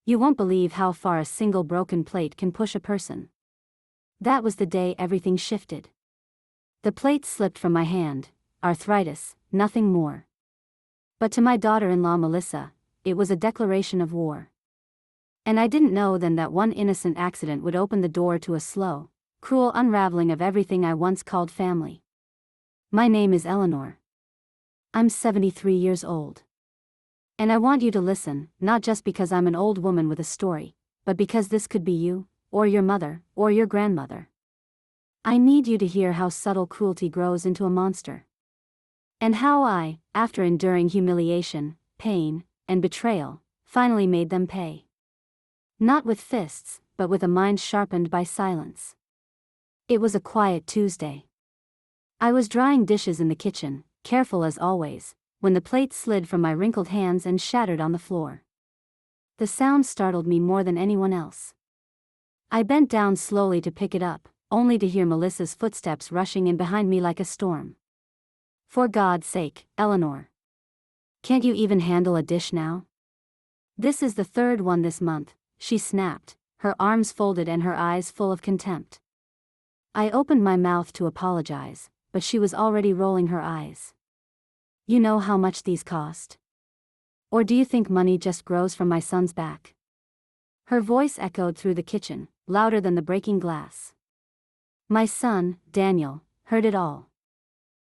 You won't believe how far a single broken plate can push a person. That was the day everything shifted. The plate slipped from my hand, arthritis, nothing more. But to my daughter-in-law Melissa, it was a declaration of war. And I didn't know then that one innocent accident would open the door to a slow, cruel unraveling of everything I once called family. My name is Eleanor. I'm 73 years old. And I want you to listen, not just because I'm an old woman with a story, but because this could be you, or your mother, or your grandmother. I need you to hear how subtle cruelty grows into a monster. And how I, after enduring humiliation, pain, and betrayal, finally made them pay. Not with fists, but with a mind sharpened by silence. It was a quiet Tuesday. I was drying dishes in the kitchen, careful as always, when the plate slid from my wrinkled hands and shattered on the floor. The sound startled me more than anyone else. I bent down slowly to pick it up, only to hear Melissa's footsteps rushing in behind me like a storm. For God's sake, Eleanor. Can't you even handle a dish now? This is the third one this month, she snapped, her arms folded and her eyes full of contempt. I opened my mouth to apologize, but she was already rolling her eyes. You know how much these cost? Or do you think money just grows from my son's back? Her voice echoed through the kitchen, louder than the breaking glass. My son, Daniel, heard it all.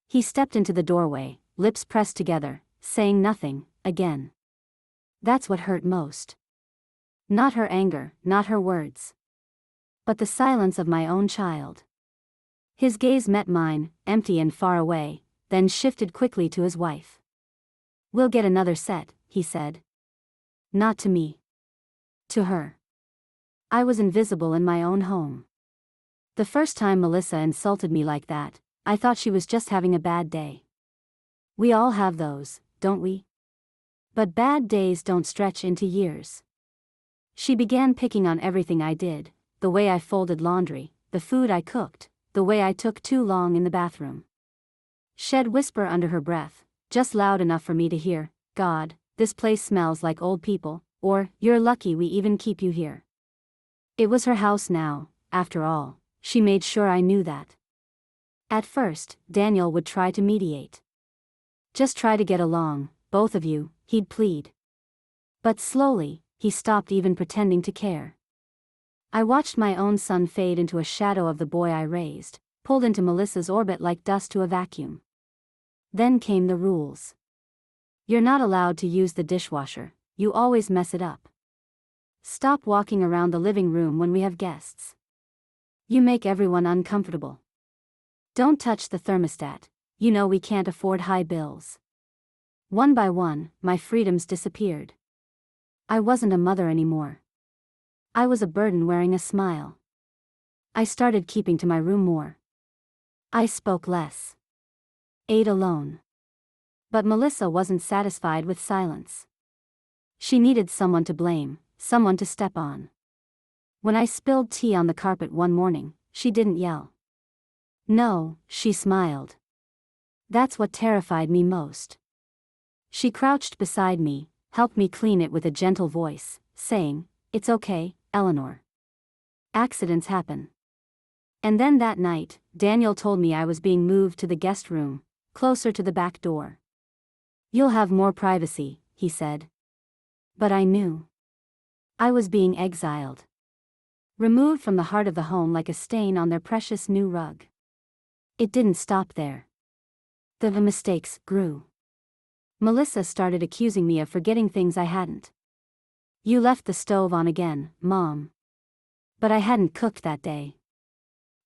He stepped into the doorway, lips pressed together, saying nothing, again. That's what hurt most. Not her anger, not her words. But the silence of my own child. His gaze met mine, empty and far away, then shifted quickly to his wife. We'll get another set, he said. Not to me. To her. I was invisible in my own home. The first time Melissa insulted me like that, I thought she was just having a bad day. We all have those, don't we? But bad days don't stretch into years. She began picking on everything I did, the way I folded laundry, the food I cooked, the way I took too long in the bathroom. She'd whisper under her breath, just loud enough for me to hear, God, this place smells like old people, or, you're lucky we even keep you here. It was her house now, after all, she made sure I knew that. At first, Daniel would try to mediate. Just try to get along, both of you, he'd plead. But slowly, he stopped even pretending to care. I watched my own son fade into a shadow of the boy I raised, pulled into Melissa's orbit like dust to a vacuum. Then came the rules. You're not allowed to use the dishwasher, you always mess it up. Stop walking around the living room when we have guests. You make everyone uncomfortable. Don't touch the thermostat, you know we can't afford high bills. One by one, my freedoms disappeared. I wasn't a mother anymore. I was a burden wearing a smile. I started keeping to my room more. I spoke less. Ate alone. But Melissa wasn't satisfied with silence. She needed someone to blame, someone to step on. When I spilled tea on the carpet one morning, she didn't yell. No, she smiled. That's what terrified me most. She crouched beside me, helped me clean it with a gentle voice, saying, It's okay, Eleanor. Accidents happen. And then that night, Daniel told me I was being moved to the guest room, closer to the back door. You'll have more privacy, he said. But I knew. I was being exiled. Removed from the heart of the home like a stain on their precious new rug. It didn't stop there. The mistakes grew. Melissa started accusing me of forgetting things I hadn't. You left the stove on again, Mom. But I hadn't cooked that day.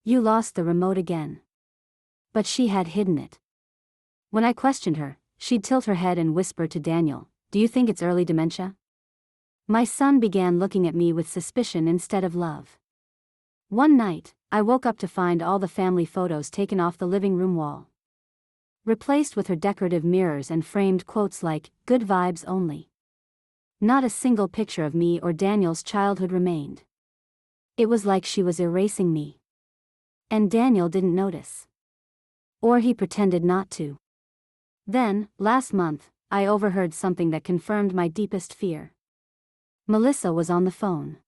You lost the remote again. But she had hidden it. When I questioned her, she'd tilt her head and whisper to Daniel, Do you think it's early dementia? My son began looking at me with suspicion instead of love. One night, I woke up to find all the family photos taken off the living room wall. Replaced with her decorative mirrors and framed quotes like, Good vibes only. Not a single picture of me or Daniel's childhood remained. It was like she was erasing me. And Daniel didn't notice. Or he pretended not to. Then, last month, I overheard something that confirmed my deepest fear. Melissa was on the phone.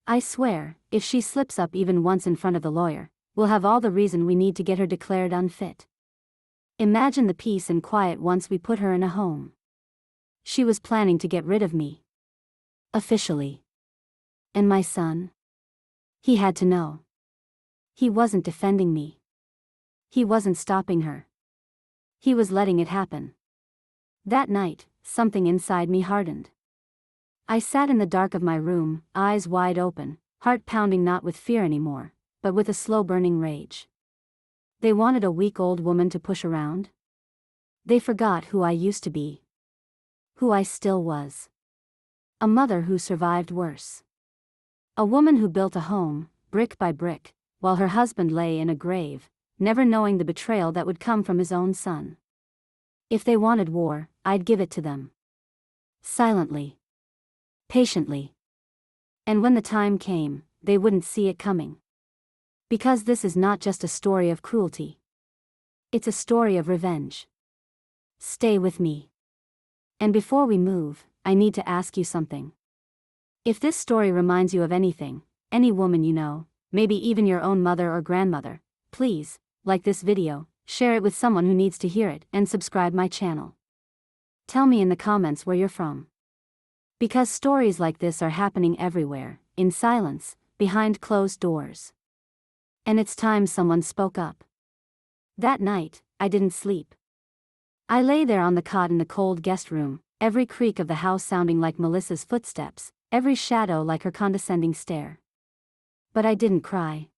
I swear, if she slips up even once in front of the lawyer, we'll have all the reason we need to get her declared unfit. Imagine the peace and quiet once we put her in a home. She was planning to get rid of me. Officially. And my son? He had to know. He wasn't defending me. He wasn't stopping her. He was letting it happen. That night, something inside me hardened. I sat in the dark of my room, eyes wide open, heart pounding, not with fear anymore, but with a slow burning rage. They wanted a weak old woman to push around. They forgot who I used to be. Who I still was. A mother who survived worse. A woman who built a home, brick by brick, while her husband lay in a grave, never knowing the betrayal that would come from his own son. If they wanted war, I'd give it to them. Silently. Patiently. And when the time came, they wouldn't see it coming. Because this is not just a story of cruelty. It's a story of revenge. Stay with me. And before we move, I need to ask you something. If this story reminds you of anything, any woman you know, maybe even your own mother or grandmother, please, like this video, share it with someone who needs to hear it, and subscribe my channel. Tell me in the comments where you're from. Because stories like this are happening everywhere, in silence, behind closed doors. And it's time someone spoke up. That night, I didn't sleep. I lay there on the cot in the cold guest room, every creak of the house sounding like Melissa's footsteps, every shadow like her condescending stare. But I didn't cry.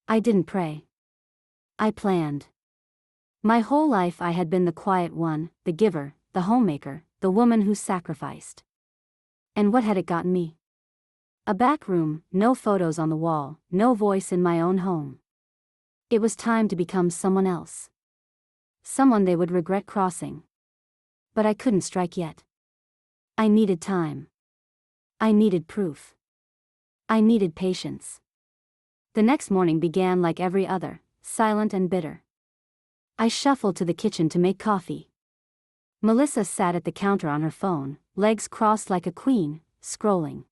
I didn't pray. I planned. My whole life I had been the quiet one, the giver, the homemaker, the woman who sacrificed. And what had it gotten me? A back room, no photos on the wall, no voice in my own home. It was time to become someone else. Someone they would regret crossing. But I couldn't strike yet. I needed time. I needed proof. I needed patience. The next morning began like every other, silent and bitter. I shuffled to the kitchen to make coffee. Melissa sat at the counter on her phone, legs crossed like a queen, scrolling.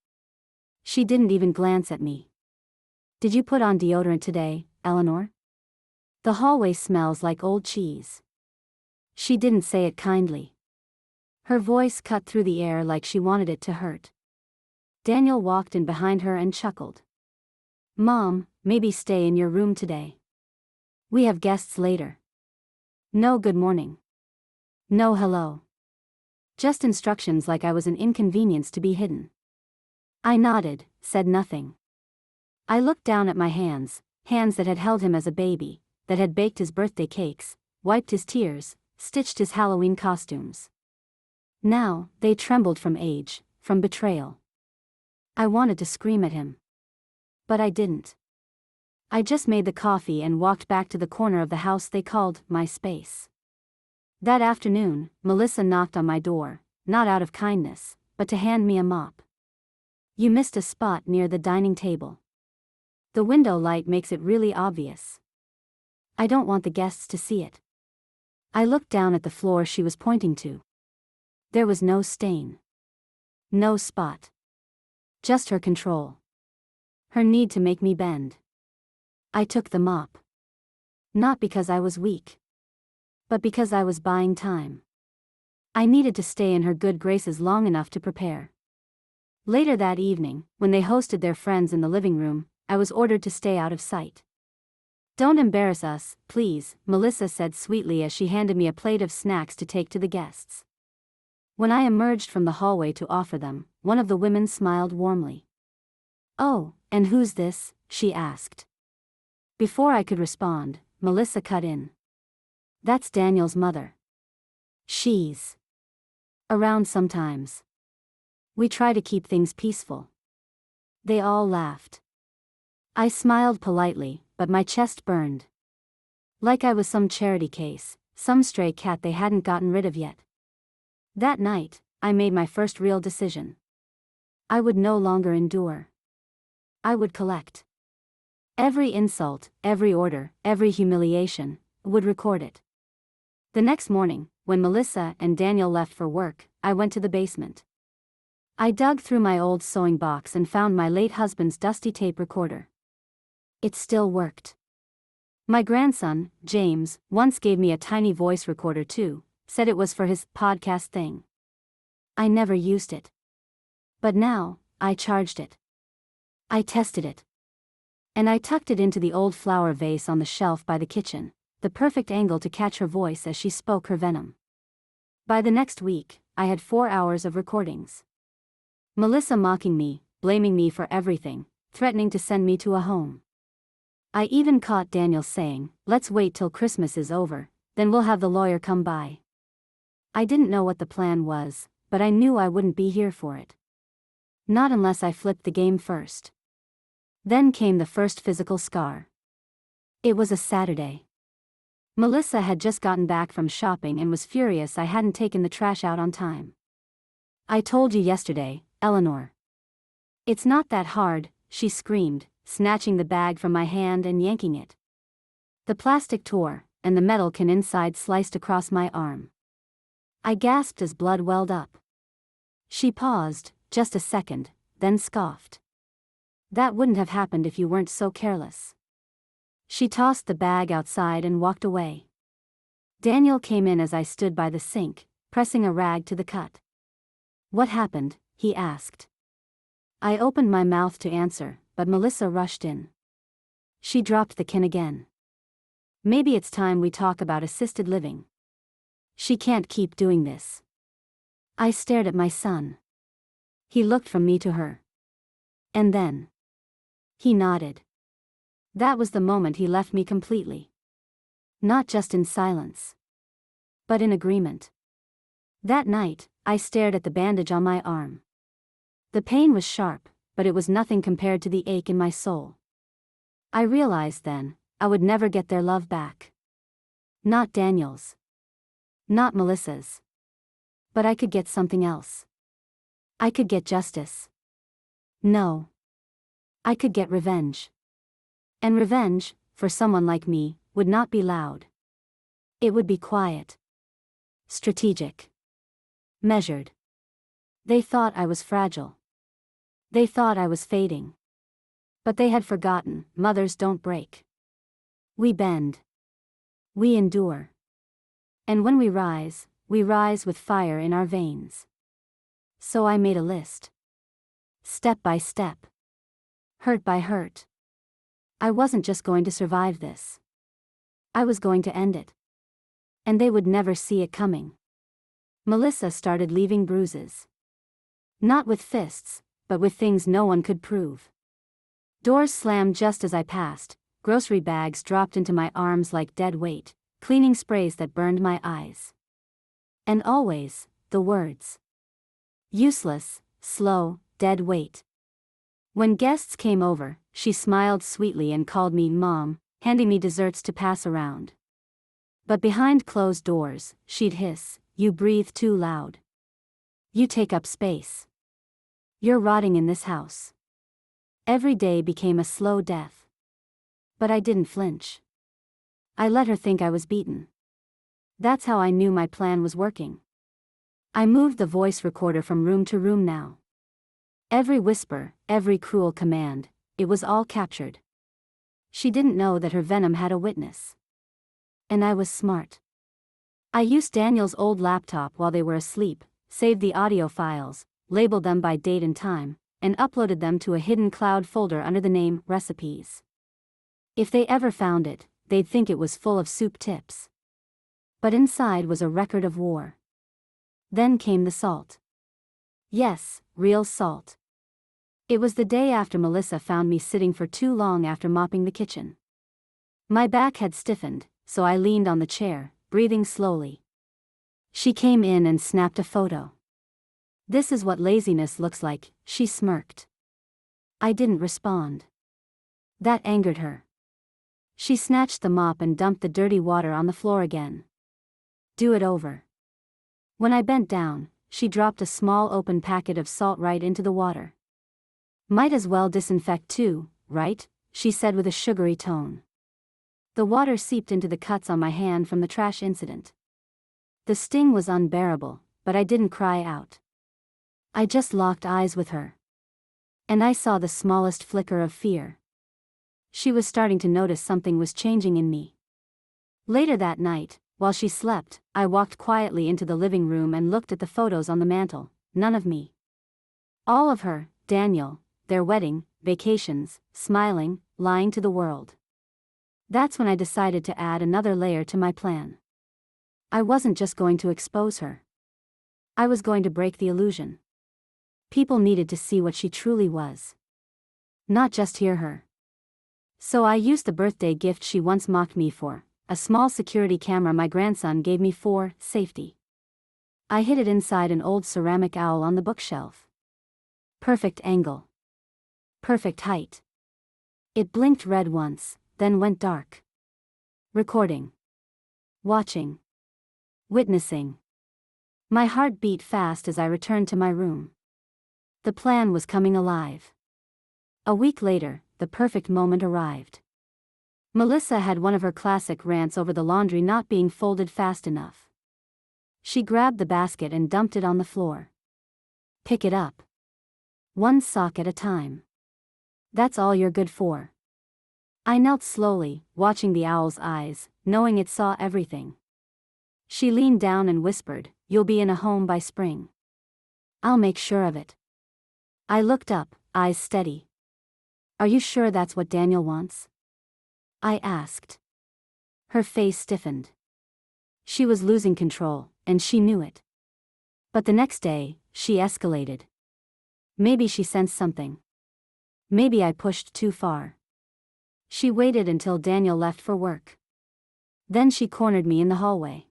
She didn't even glance at me. "Did you put on deodorant today, Eleanor? The hallway smells like old cheese." She didn't say it kindly. Her voice cut through the air like she wanted it to hurt. Daniel walked in behind her and chuckled. "Mom, maybe stay in your room today. We have guests later." No good morning. No hello. Just instructions like I was an inconvenience to be hidden. I nodded, said nothing. I looked down at my hands, hands that had held him as a baby, that had baked his birthday cakes, wiped his tears, stitched his Halloween costumes. Now, they trembled from age, from betrayal. I wanted to scream at him. But I didn't. I just made the coffee and walked back to the corner of the house they called my space. That afternoon, Melissa knocked on my door, not out of kindness, but to hand me a mop. "You missed a spot near the dining table. The window light makes it really obvious. I don't want the guests to see it." I looked down at the floor she was pointing to. There was no stain. No spot. Just her control. Her need to make me bend. I took the mop. Not because I was weak. But because I was buying time. I needed to stay in her good graces long enough to prepare. Later that evening, when they hosted their friends in the living room, I was ordered to stay out of sight. "Don't embarrass us, please," Melissa said sweetly as she handed me a plate of snacks to take to the guests. When I emerged from the hallway to offer them, one of the women smiled warmly. "Oh, and who's this?" she asked. Before I could respond, Melissa cut in. "That's Daniel's mother. She's around sometimes. We try to keep things peaceful." They all laughed. I smiled politely, but my chest burned. Like I was some charity case, some stray cat they hadn't gotten rid of yet. That night, I made my first real decision. I would no longer endure. I would collect. Every insult, every order, every humiliation, would record it. The next morning, when Melissa and Daniel left for work, I went to the basement. I dug through my old sewing box and found my late husband's dusty tape recorder. It still worked. My grandson, James, once gave me a tiny voice recorder too, said it was for his podcast thing. I never used it. But now, I charged it. I tested it. And I tucked it into the old flower vase on the shelf by the kitchen, the perfect angle to catch her voice as she spoke her venom. By the next week, I had 4 hours of recordings. Melissa mocking me, blaming me for everything, threatening to send me to a home. I even caught Daniel saying, "Let's wait till Christmas is over, then we'll have the lawyer come by." I didn't know what the plan was, but I knew I wouldn't be here for it. Not unless I flipped the game first. Then came the first physical scar. It was a Saturday. Melissa had just gotten back from shopping and was furious I hadn't taken the trash out on time. "I told you yesterday, Eleanor." "It's not that hard," she screamed, snatching the bag from my hand and yanking it. The plastic tore, and the metal can inside sliced across my arm. I gasped as blood welled up. She paused, just a second, then scoffed. "That wouldn't have happened if you weren't so careless." She tossed the bag outside and walked away. Daniel came in as I stood by the sink, pressing a rag to the cut. "What happened?" he asked. I opened my mouth to answer, but Melissa rushed in. She dropped the kin again. "Maybe it's time we talk about assisted living. She can't keep doing this." I stared at my son. He looked from me to her. And then he nodded. That was the moment he left me completely. Not just in silence, but in agreement. That night, I stared at the bandage on my arm. The pain was sharp, but it was nothing compared to the ache in my soul. I realized then, I would never get their love back. Not Daniel's. Not Melissa's. But I could get something else. I could get justice. No. I could get revenge. And revenge, for someone like me, would not be loud. It would be quiet. Strategic. Measured. They thought I was fragile. They thought I was fading. But they had forgotten, mothers don't break. We bend. We endure. And when we rise with fire in our veins. So I made a list. Step by step. Hurt by hurt. I wasn't just going to survive this. I was going to end it. And they would never see it coming. Melissa started leaving bruises. Not with fists, but with things no one could prove. Doors slammed just as I passed, grocery bags dropped into my arms like dead weight, cleaning sprays that burned my eyes. And always, the words. Useless, slow, dead weight. When guests came over, she smiled sweetly and called me Mom, handing me desserts to pass around. But behind closed doors, she'd hiss, "You breathe too loud. You take up space. You're rotting in this house." Every day became a slow death. But I didn't flinch. I let her think I was beaten. That's how I knew my plan was working. I moved the voice recorder from room to room now. Every whisper, every cruel command, it was all captured. She didn't know that her venom had a witness. And I was smart. I used Daniel's old laptop while they were asleep, saved the audio files, labeled them by date and time, and uploaded them to a hidden cloud folder under the name Recipes. If they ever found it, they'd think it was full of soup tips. But inside was a record of war. Then came the salt. Yes, real salt. It was the day after Melissa found me sitting for too long after mopping the kitchen. My back had stiffened, so I leaned on the chair, breathing slowly. She came in and snapped a photo. "This is what laziness looks like," she smirked. I didn't respond. That angered her. She snatched the mop and dumped the dirty water on the floor again. "Do it over." When I bent down, she dropped a small open packet of salt right into the water. "Might as well disinfect too, right?" she said with a sugary tone. The water seeped into the cuts on my hand from the trash incident. The sting was unbearable, but I didn't cry out. I just locked eyes with her. And I saw the smallest flicker of fear. She was starting to notice something was changing in me. Later that night, while she slept, I walked quietly into the living room and looked at the photos on the mantel. None of me. All of her, Daniel, their wedding, vacations, smiling, lying to the world. That's when I decided to add another layer to my plan. I wasn't just going to expose her. I was going to break the illusion. People needed to see what she truly was. Not just hear her. So I used the birthday gift she once mocked me for, a small security camera my grandson gave me for safety. I hid it inside an old ceramic owl on the bookshelf. Perfect angle. Perfect height. It blinked red once, then went dark. Recording. Watching. Witnessing. My heart beat fast as I returned to my room. The plan was coming alive. A week later, the perfect moment arrived. Melissa had one of her classic rants over the laundry not being folded fast enough. She grabbed the basket and dumped it on the floor. Pick it up. One sock at a time. That's all you're good for. I knelt slowly, watching the owl's eyes, knowing it saw everything. She leaned down and whispered, "You'll be in a home by spring. I'll make sure of it." I looked up, eyes steady. "Are you sure that's what Daniel wants?" I asked. Her face stiffened. She was losing control, and she knew it. But the next day, she escalated. Maybe she sensed something. Maybe I pushed too far. She waited until Daniel left for work. Then she cornered me in the hallway.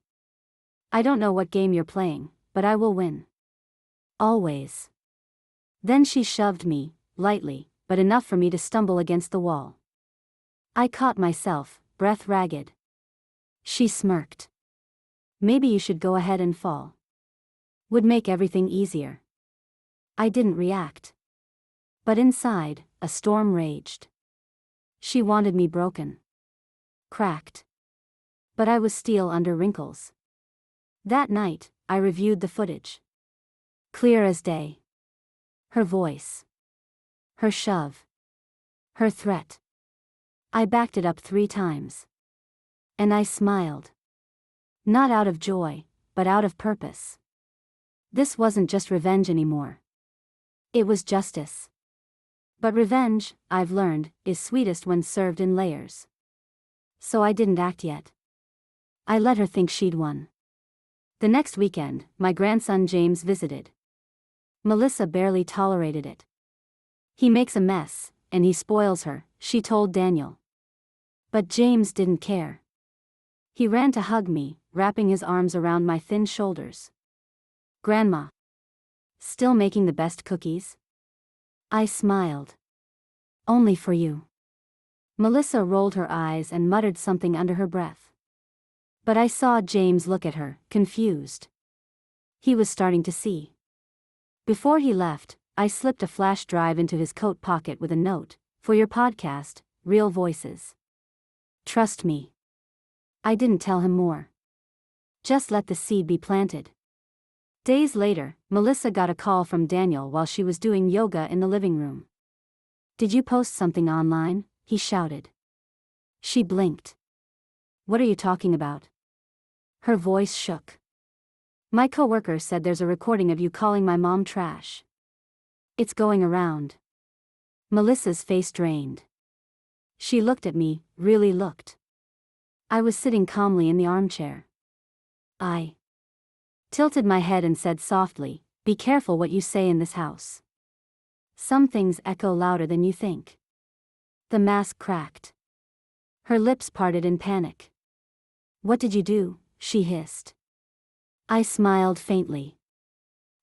"I don't know what game you're playing, but I will win. Always." Then she shoved me, lightly, but enough for me to stumble against the wall. I caught myself, breath ragged. She smirked. "Maybe you should go ahead and fall. Would make everything easier." I didn't react. But inside, a storm raged. She wanted me broken. Cracked. But I was steel under wrinkles. That night, I reviewed the footage. Clear as day. Her voice. Her shove. Her threat. I backed it up 3 times. And I smiled. Not out of joy, but out of purpose. This wasn't just revenge anymore. It was justice. But revenge, I've learned, is sweetest when served in layers. So I didn't act yet. I let her think she'd won. The next weekend, my grandson James visited. Melissa barely tolerated it. "He makes a mess, and he spoils her," she told Daniel. But James didn't care. He ran to hug me, wrapping his arms around my thin shoulders. "Grandma. Still making the best cookies?" I smiled. "Only for you." Melissa rolled her eyes and muttered something under her breath. But I saw James look at her, confused. He was starting to see. Before he left, I slipped a flash drive into his coat pocket with a note, "For your podcast, Real Voices. Trust me." I didn't tell him more. Just let the seed be planted. Days later, Melissa got a call from Daniel while she was doing yoga in the living room. "Did you post something online?" he shouted. She blinked. "What are you talking about?" Her voice shook. "My coworker said there's a recording of you calling my mom trash. It's going around." Melissa's face drained. She looked at me, really looked. I was sitting calmly in the armchair. I tilted my head and said softly, "Be careful what you say in this house. Some things echo louder than you think." The mask cracked. Her lips parted in panic. "What did you do?" she hissed. I smiled faintly.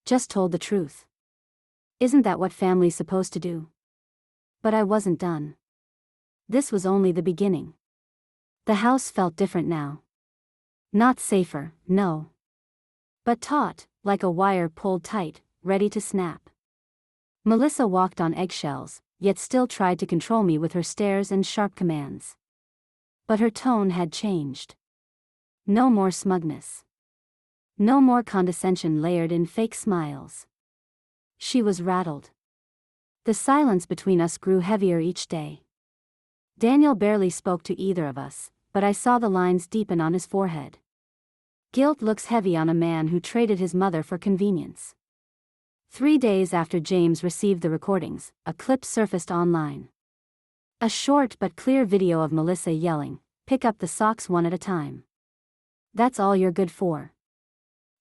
"Just told the truth. Isn't that what family's supposed to do?" But I wasn't done. This was only the beginning. The house felt different now. Not safer, no. But taut, like a wire pulled tight, ready to snap. Melissa walked on eggshells, yet still tried to control me with her stares and sharp commands. But her tone had changed. No more smugness. No more condescension layered in fake smiles. She was rattled. The silence between us grew heavier each day. Daniel barely spoke to either of us, but I saw the lines deepen on his forehead. Guilt looks heavy on a man who traded his mother for convenience. 3 days after James received the recordings, a clip surfaced online. A short but clear video of Melissa yelling, "Pick up the socks one at a time. That's all you're good for."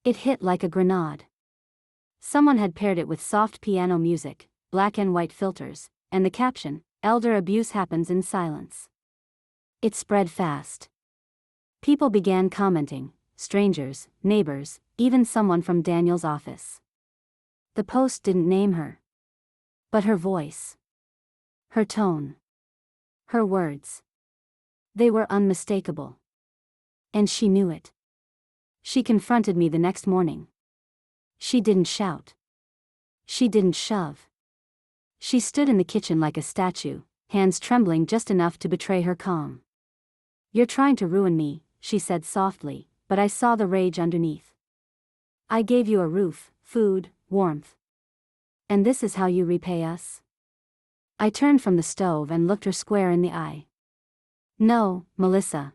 It hit like a grenade. Someone had paired it with soft piano music, black and white filters, and the caption, "Elder abuse happens in silence." It spread fast. People began commenting, strangers, neighbors, even someone from Daniel's office. The post didn't name her. But her voice. Her tone. Her words. They were unmistakable. And she knew it. She confronted me the next morning. She didn't shout. She didn't shove. She stood in the kitchen like a statue, hands trembling just enough to betray her calm. "You're trying to ruin me," she said softly, but I saw the rage underneath. "I gave you a roof, food, warmth. And this is how you repay us?" I turned from the stove and looked her square in the eye. "No, Melissa.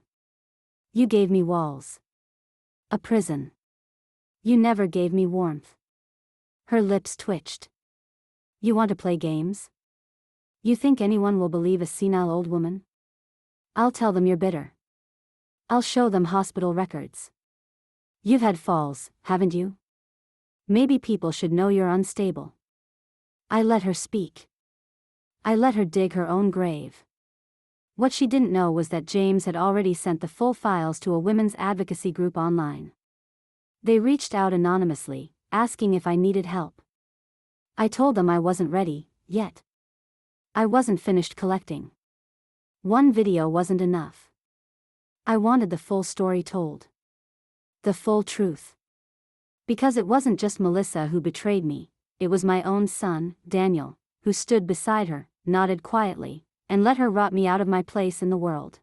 You gave me walls. A prison. You never gave me warmth." Her lips twitched. "You want to play games? You think anyone will believe a senile old woman? I'll tell them you're bitter. I'll show them hospital records. You've had falls, haven't you? Maybe people should know you're unstable." I let her speak. I let her dig her own grave. What she didn't know was that James had already sent the full files to a women's advocacy group online. They reached out anonymously, asking if I needed help. I told them I wasn't ready, yet. I wasn't finished collecting. One video wasn't enough. I wanted the full story told. The full truth. Because it wasn't just Melissa who betrayed me, it was my own son, Daniel, who stood beside her, nodded quietly, and let her rot me out of my place in the world.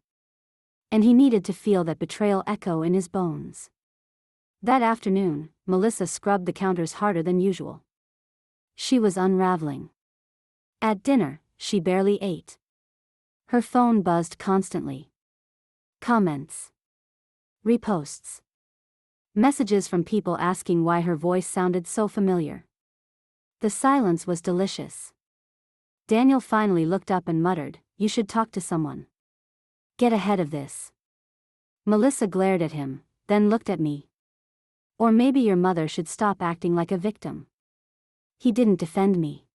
And he needed to feel that betrayal echo in his bones. That afternoon, Melissa scrubbed the counters harder than usual. She was unraveling. At dinner, she barely ate. Her phone buzzed constantly. Comments. Reposts. Messages from people asking why her voice sounded so familiar. The silence was delicious. Daniel finally looked up and muttered, "You should talk to someone. Get ahead of this." Melissa glared at him, then looked at me. "Or maybe your mother should stop acting like a victim." He didn't defend me.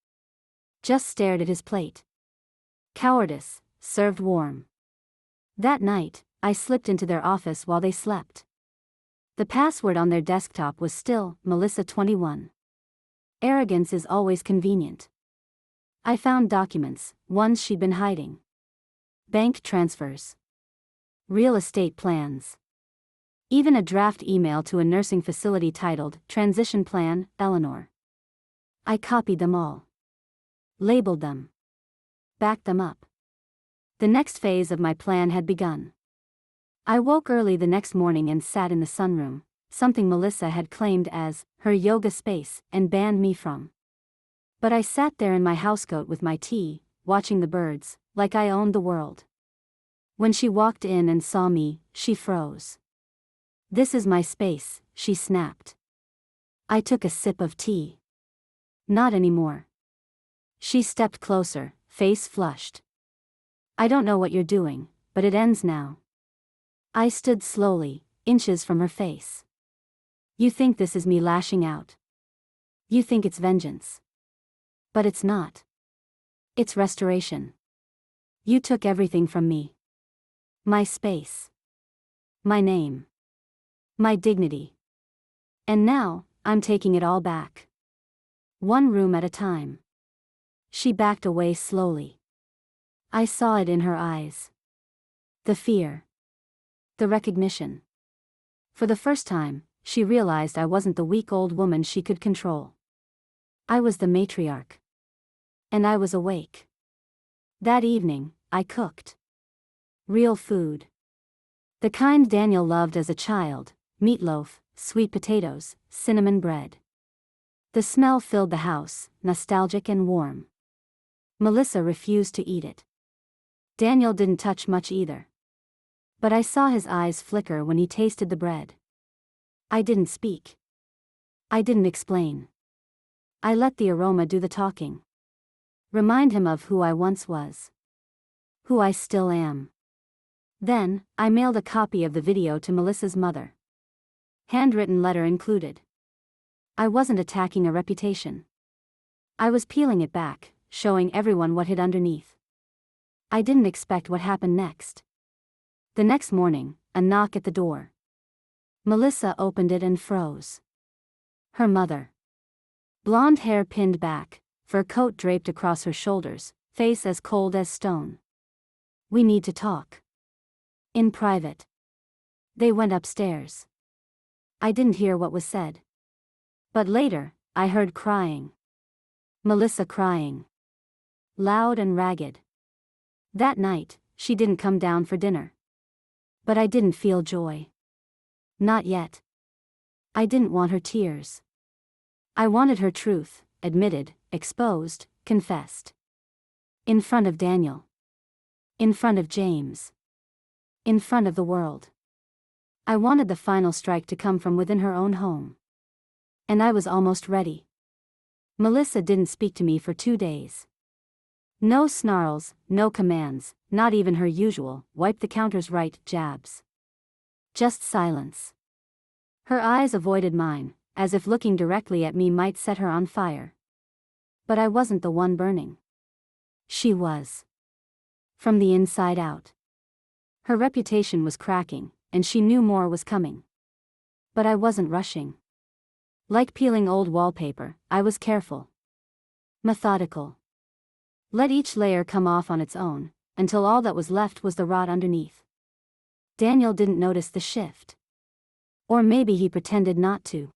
Just stared at his plate. Cowardice, served warm. That night, I slipped into their office while they slept. The password on their desktop was still, Melissa 21. Arrogance is always convenient. I found documents, ones she'd been hiding. Bank transfers. Real estate plans. Even a draft email to a nursing facility titled, "Transition Plan, Eleanor." I copied them all. Labeled them. Backed them up. The next phase of my plan had begun. I woke early the next morning and sat in the sunroom, something Melissa had claimed as her yoga space and banned me from. But I sat there in my housecoat with my tea, watching the birds, like I owned the world. When she walked in and saw me, she froze. "This is my space," she snapped. I took a sip of tea. "Not anymore." She stepped closer, face flushed. "I don't know what you're doing, but it ends now." I stood slowly, inches from her face. "You think this is me lashing out. You think it's vengeance. But it's not. It's restoration. You took everything from me. My space. My name. My dignity. And now, I'm taking it all back. One room at a time." She backed away slowly. I saw it in her eyes. The fear. The recognition. For the first time, she realized I wasn't the weak old woman she could control. I was the matriarch. And I was awake. That evening, I cooked. Real food. The kind Daniel loved as a child, meatloaf, sweet potatoes, cinnamon bread. The smell filled the house, nostalgic and warm. Melissa refused to eat it. Daniel didn't touch much either. But I saw his eyes flicker when he tasted the bread. I didn't speak. I didn't explain. I let the aroma do the talking. Remind him of who I once was. Who I still am. Then, I mailed a copy of the video to Melissa's mother. Handwritten letter included. I wasn't attacking a reputation. I was peeling it back, showing everyone what hid underneath. I didn't expect what happened next. The next morning, a knock at the door. Melissa opened it and froze. Her mother. Blonde hair pinned back, fur coat draped across her shoulders, face as cold as stone. We need to talk. In private. They went upstairs. I didn't hear what was said. But later, I heard crying. Melissa crying. Loud and ragged. That night, she didn't come down for dinner. But I didn't feel joy. Not yet. I didn't want her tears. I wanted her truth, admitted, exposed, confessed. In front of Daniel. In front of James. In front of the world. I wanted the final strike to come from within her own home. And I was almost ready. Melissa didn't speak to me for 2 days. No snarls, no commands, not even her usual, wipe the counters right, jabs. Just silence. Her eyes avoided mine, as if looking directly at me might set her on fire. But I wasn't the one burning. She was. From the inside out. Her reputation was cracking, and she knew more was coming. But I wasn't rushing. Like peeling old wallpaper, I was careful. Methodical. Let each layer come off on its own, until all that was left was the rot underneath. Daniel didn't notice the shift. Or maybe he pretended not to.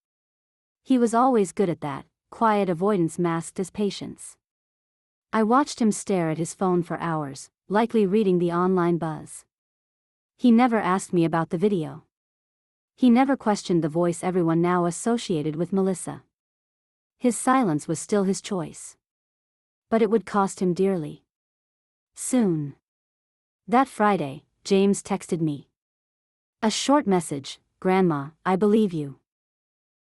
He was always good at that, quiet avoidance masked as patience. I watched him stare at his phone for hours, likely reading the online buzz. He never asked me about the video. He never questioned the voice everyone now associated with Melissa. His silence was still his choice. But it would cost him dearly. Soon. That Friday, James texted me. A short message, "Grandma, I believe you.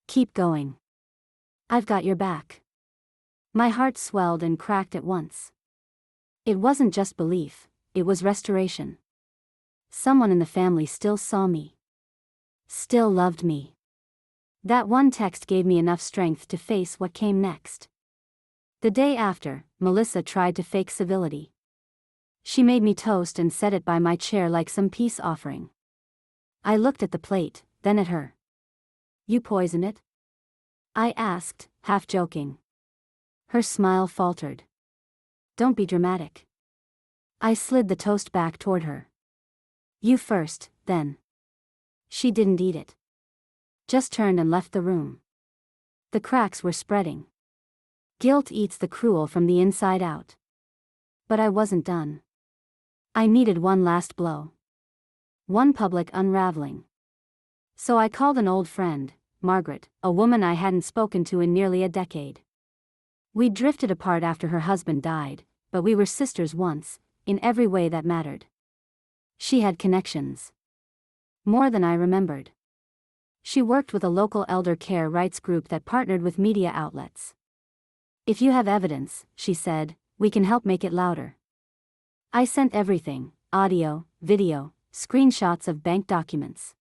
Keep going. I've got your back." My heart swelled and cracked at once. It wasn't just belief, it was restoration. Someone in the family still saw me. Still loved me. That one text gave me enough strength to face what came next. The day after, Melissa tried to fake civility. She made me toast and set it by my chair like some peace offering. I looked at the plate, then at her. "You poison it?" I asked, half joking. Her smile faltered. "Don't be dramatic." I slid the toast back toward her. "You first, then." She didn't eat it. Just turned and left the room. The cracks were spreading. Guilt eats the cruel from the inside out. But I wasn't done. I needed one last blow. One public unraveling. So I called an old friend, Margaret, a woman I hadn't spoken to in nearly a decade. We'd drifted apart after her husband died, but we were sisters once, in every way that mattered. She had connections. More than I remembered. She worked with a local elder care rights group that partnered with media outlets. "If you have evidence," she said, "we can help make it louder." I sent everything: audio, video, screenshots of bank documents.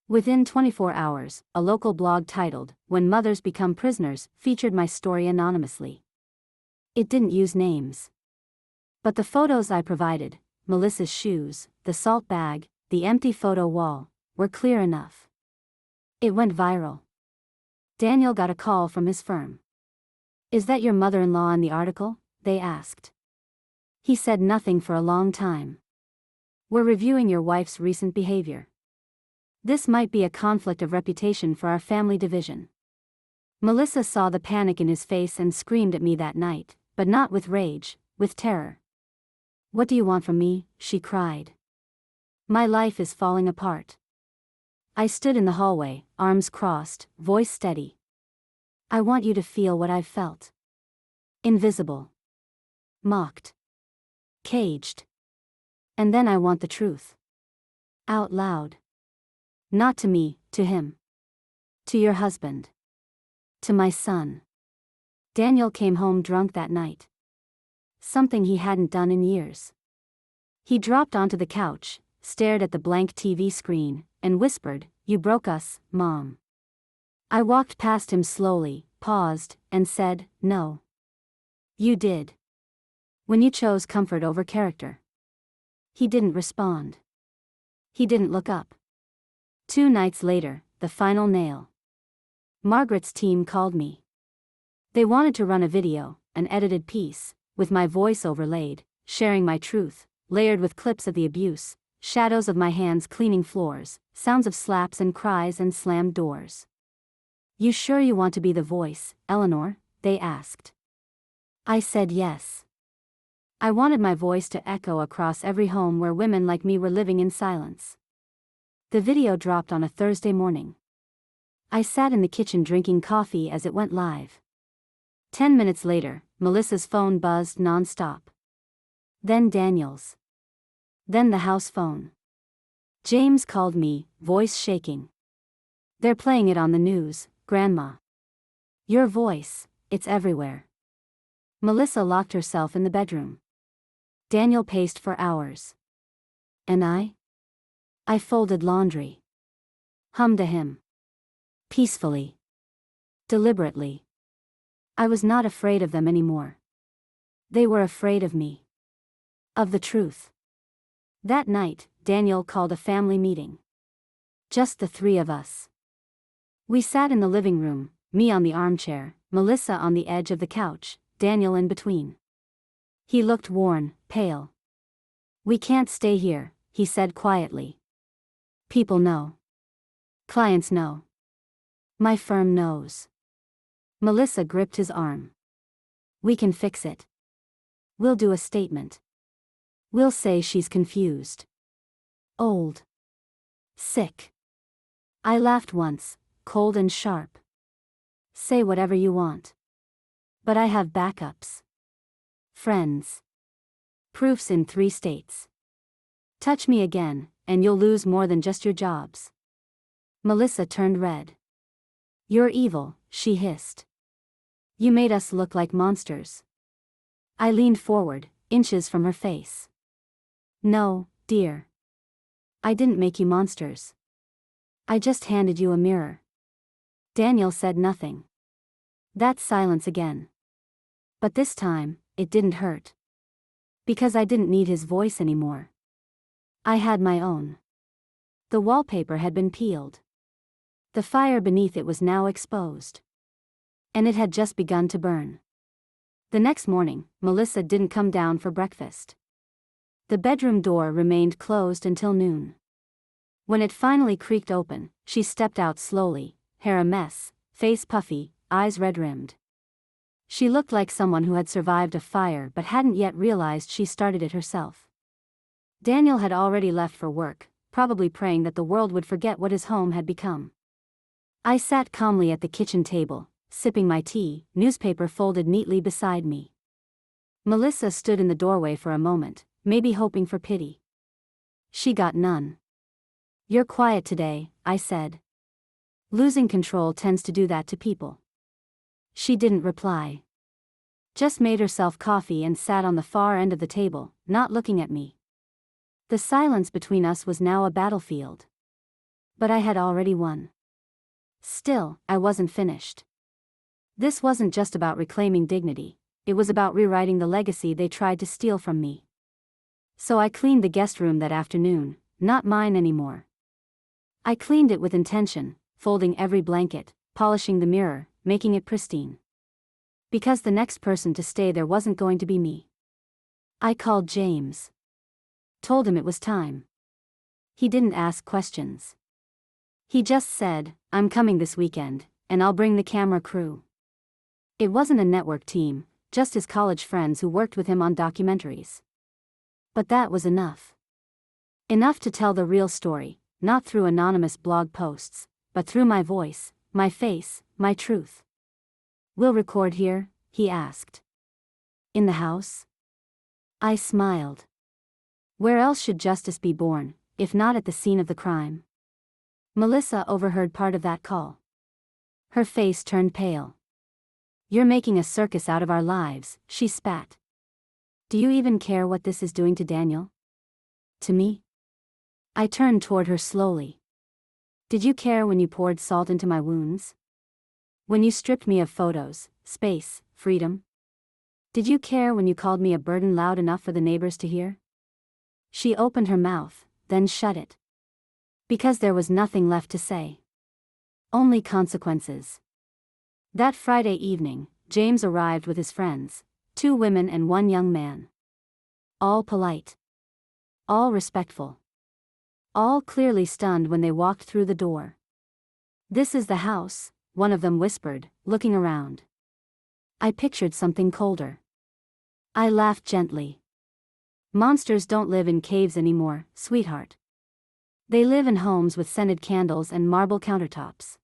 Within 24 hours, a local blog titled, "When Mothers Become Prisoners," featured my story anonymously. It didn't use names. But the photos I provided, Melissa's shoes, the salt bag, the empty photo wall, were clear enough. It went viral. Daniel got a call from his firm. "Is that your mother-in-law in the article?" they asked. He said nothing for a long time. "We're reviewing your wife's recent behavior. This might be a conflict of reputation for our family division." Melissa saw the panic in his face and screamed at me that night, but not with rage, with terror. "What do you want from me?" she cried. "My life is falling apart." I stood in the hallway, arms crossed, voice steady. I want you to feel what I've felt. Invisible. Mocked. Caged. And then I want the truth. Out loud. Not to me, to him. To your husband. To my son. Daniel came home drunk that night. Something he hadn't done in years. He dropped onto the couch, stared at the blank TV screen, and whispered, "You broke us, Mom." I walked past him slowly, paused, and said, "No. You did. When you chose comfort over character." He didn't respond. He didn't look up. 2 nights later, the final nail. Margaret's team called me. They wanted to run a video, an edited piece, with my voice overlaid, sharing my truth, layered with clips of the abuse, shadows of my hands cleaning floors, sounds of slaps and cries and slammed doors. "You sure you want to be the voice, Eleanor?" they asked. I said yes. I wanted my voice to echo across every home where women like me were living in silence. The video dropped on a Thursday morning. I sat in the kitchen drinking coffee as it went live. 10 minutes later, Melissa's phone buzzed non-stop. Then Daniel's. Then the house phone. James called me, voice shaking. "They're playing it on the news, Grandma. Your voice, it's everywhere." Melissa locked herself in the bedroom. Daniel paced for hours. And I folded laundry. Hummed a hymn. Peacefully. Deliberately. I was not afraid of them anymore. They were afraid of me. Of the truth. That night, Daniel called a family meeting. Just the 3 of us. We sat in the living room, me on the armchair, Melissa on the edge of the couch, Daniel in between. He looked worn, pale. "We can't stay here," he said quietly. "People know. Clients know. My firm knows." Melissa gripped his arm. "We can fix it. We'll do a statement. We'll say she's confused. Old. Sick." I laughed once, cold and sharp. "Say whatever you want. But I have backups. Friends. Proofs in 3 states. Touch me again, and you'll lose more than just your jobs." Melissa turned red. "You're evil," she hissed. "You made us look like monsters." I leaned forward, inches from her face. "No, dear. I didn't make you monsters. I just handed you a mirror." Daniel said nothing. That silence again. But this time, it didn't hurt. Because I didn't need his voice anymore. I had my own. The wallpaper had been peeled. The fire beneath it was now exposed. And it had just begun to burn. The next morning, Melissa didn't come down for breakfast. The bedroom door remained closed until noon. When it finally creaked open, she stepped out slowly, hair a mess, face puffy, eyes red-rimmed. She looked like someone who had survived a fire but hadn't yet realized she started it herself. Daniel had already left for work, probably praying that the world would forget what his home had become. I sat calmly at the kitchen table, sipping my tea, newspaper folded neatly beside me. Melissa stood in the doorway for a moment, maybe hoping for pity. She got none. "You're quiet today," I said. "Losing control tends to do that to people." She didn't reply. Just made herself coffee and sat on the far end of the table, not looking at me. The silence between us was now a battlefield. But I had already won. Still, I wasn't finished. This wasn't just about reclaiming dignity, it was about rewriting the legacy they tried to steal from me. So I cleaned the guest room that afternoon, not mine anymore. I cleaned it with intention, folding every blanket, polishing the mirror, making it pristine. Because the next person to stay there wasn't going to be me. I called James. Told him it was time. He didn't ask questions. He just said, "I'm coming this weekend, and I'll bring the camera crew." It wasn't a network team, just his college friends who worked with him on documentaries. But that was enough. Enough to tell the real story, not through anonymous blog posts, but through my voice, my face, my truth. "We'll record here?" he asked. "In the house?" I smiled. Where else should justice be born, if not at the scene of the crime? Melissa overheard part of that call. Her face turned pale. "You're making a circus out of our lives," she spat. "Do you even care what this is doing to Daniel?" "To me?" I turned toward her slowly. "Did you care when you poured salt into my wounds? When you stripped me of photos, space, freedom? Did you care when you called me a burden loud enough for the neighbors to hear?" She opened her mouth, then shut it. Because there was nothing left to say. Only consequences. That Friday evening, James arrived with his friends, 2 women and 1 young man. All polite. All respectful. All clearly stunned when they walked through the door. "This is the house," one of them whispered, looking around. I pictured something colder. I laughed gently. "Monsters don't live in caves anymore, sweetheart. They live in homes with scented candles and marble countertops."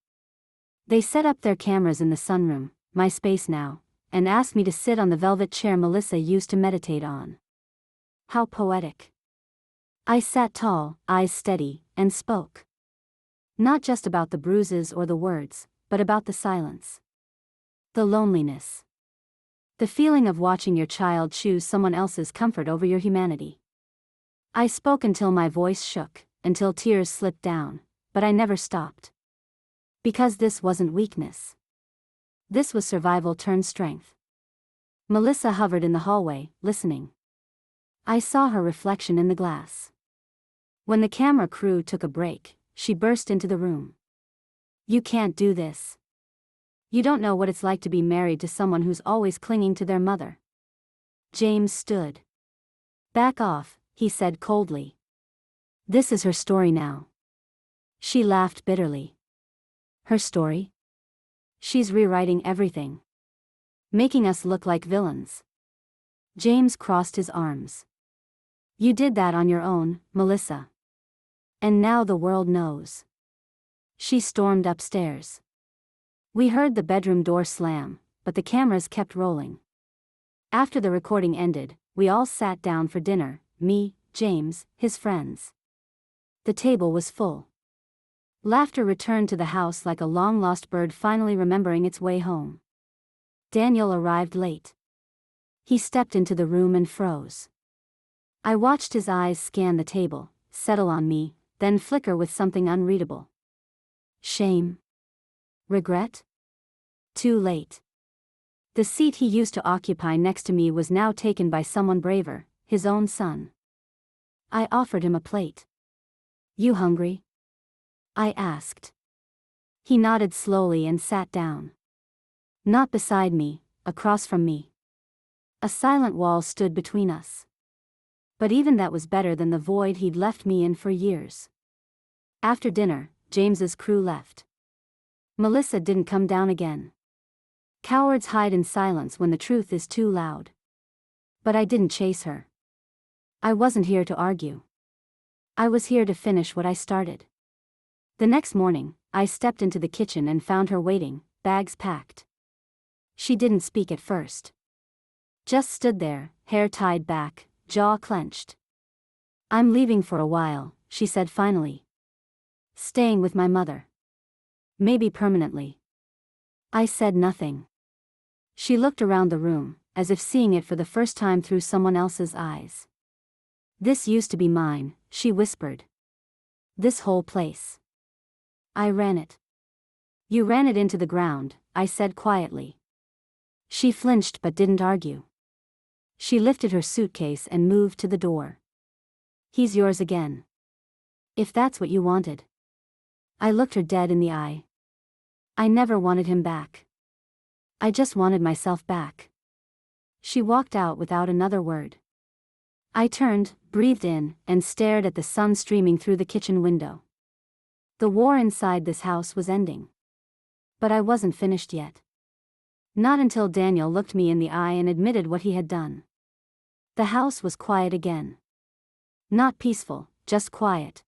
They set up their cameras in the sunroom, my space now, and asked me to sit on the velvet chair Melissa used to meditate on. How poetic. I sat tall, eyes steady, and spoke. Not just about the bruises or the words, but about the silence. The loneliness. The feeling of watching your child choose someone else's comfort over your humanity. I spoke until my voice shook, until tears slipped down, but I never stopped. Because this wasn't weakness. This was survival turned strength. Melissa hovered in the hallway, listening. I saw her reflection in the glass. When the camera crew took a break, she burst into the room. "You can't do this. You don't know what it's like to be married to someone who's always clinging to their mother." James stood. "Back off," he said coldly. "This is her story now." She laughed bitterly. "Her story? She's rewriting everything. Making us look like villains." James crossed his arms. "You did that on your own, Melissa. And now the world knows." She stormed upstairs. We heard the bedroom door slam, but the cameras kept rolling. After the recording ended, we all sat down for dinner, me, James, his friends. The table was full. Laughter returned to the house like a long-lost bird finally remembering its way home. Daniel arrived late. He stepped into the room and froze. I watched his eyes scan the table, settle on me, then flicker with something unreadable. Shame? Regret? Too late. The seat he used to occupy next to me was now taken by someone braver, his own son. I offered him a plate. "You hungry?" I asked. He nodded slowly and sat down. Not beside me, across from me. A silent wall stood between us. But even that was better than the void he'd left me in for years. After dinner, James's crew left. Melissa didn't come down again. Cowards hide in silence when the truth is too loud. But I didn't chase her. I wasn't here to argue. I was here to finish what I started. The next morning, I stepped into the kitchen and found her waiting, bags packed. She didn't speak at first. Just stood there, hair tied back, jaw clenched. "I'm leaving for a while," she said finally. "Staying with my mother. Maybe permanently." I said nothing. She looked around the room, as if seeing it for the first time through someone else's eyes. "This used to be mine," she whispered. "This whole place. I ran it." "You ran it into the ground," I said quietly. She flinched but didn't argue. She lifted her suitcase and moved to the door. "He's yours again. If that's what you wanted." I looked her dead in the eye. I never wanted him back. I just wanted myself back. She walked out without another word. I turned, breathed in, and stared at the sun streaming through the kitchen window. The war inside this house was ending. But I wasn't finished yet. Not until Daniel looked me in the eye and admitted what he had done. The house was quiet again. Not peaceful, just quiet.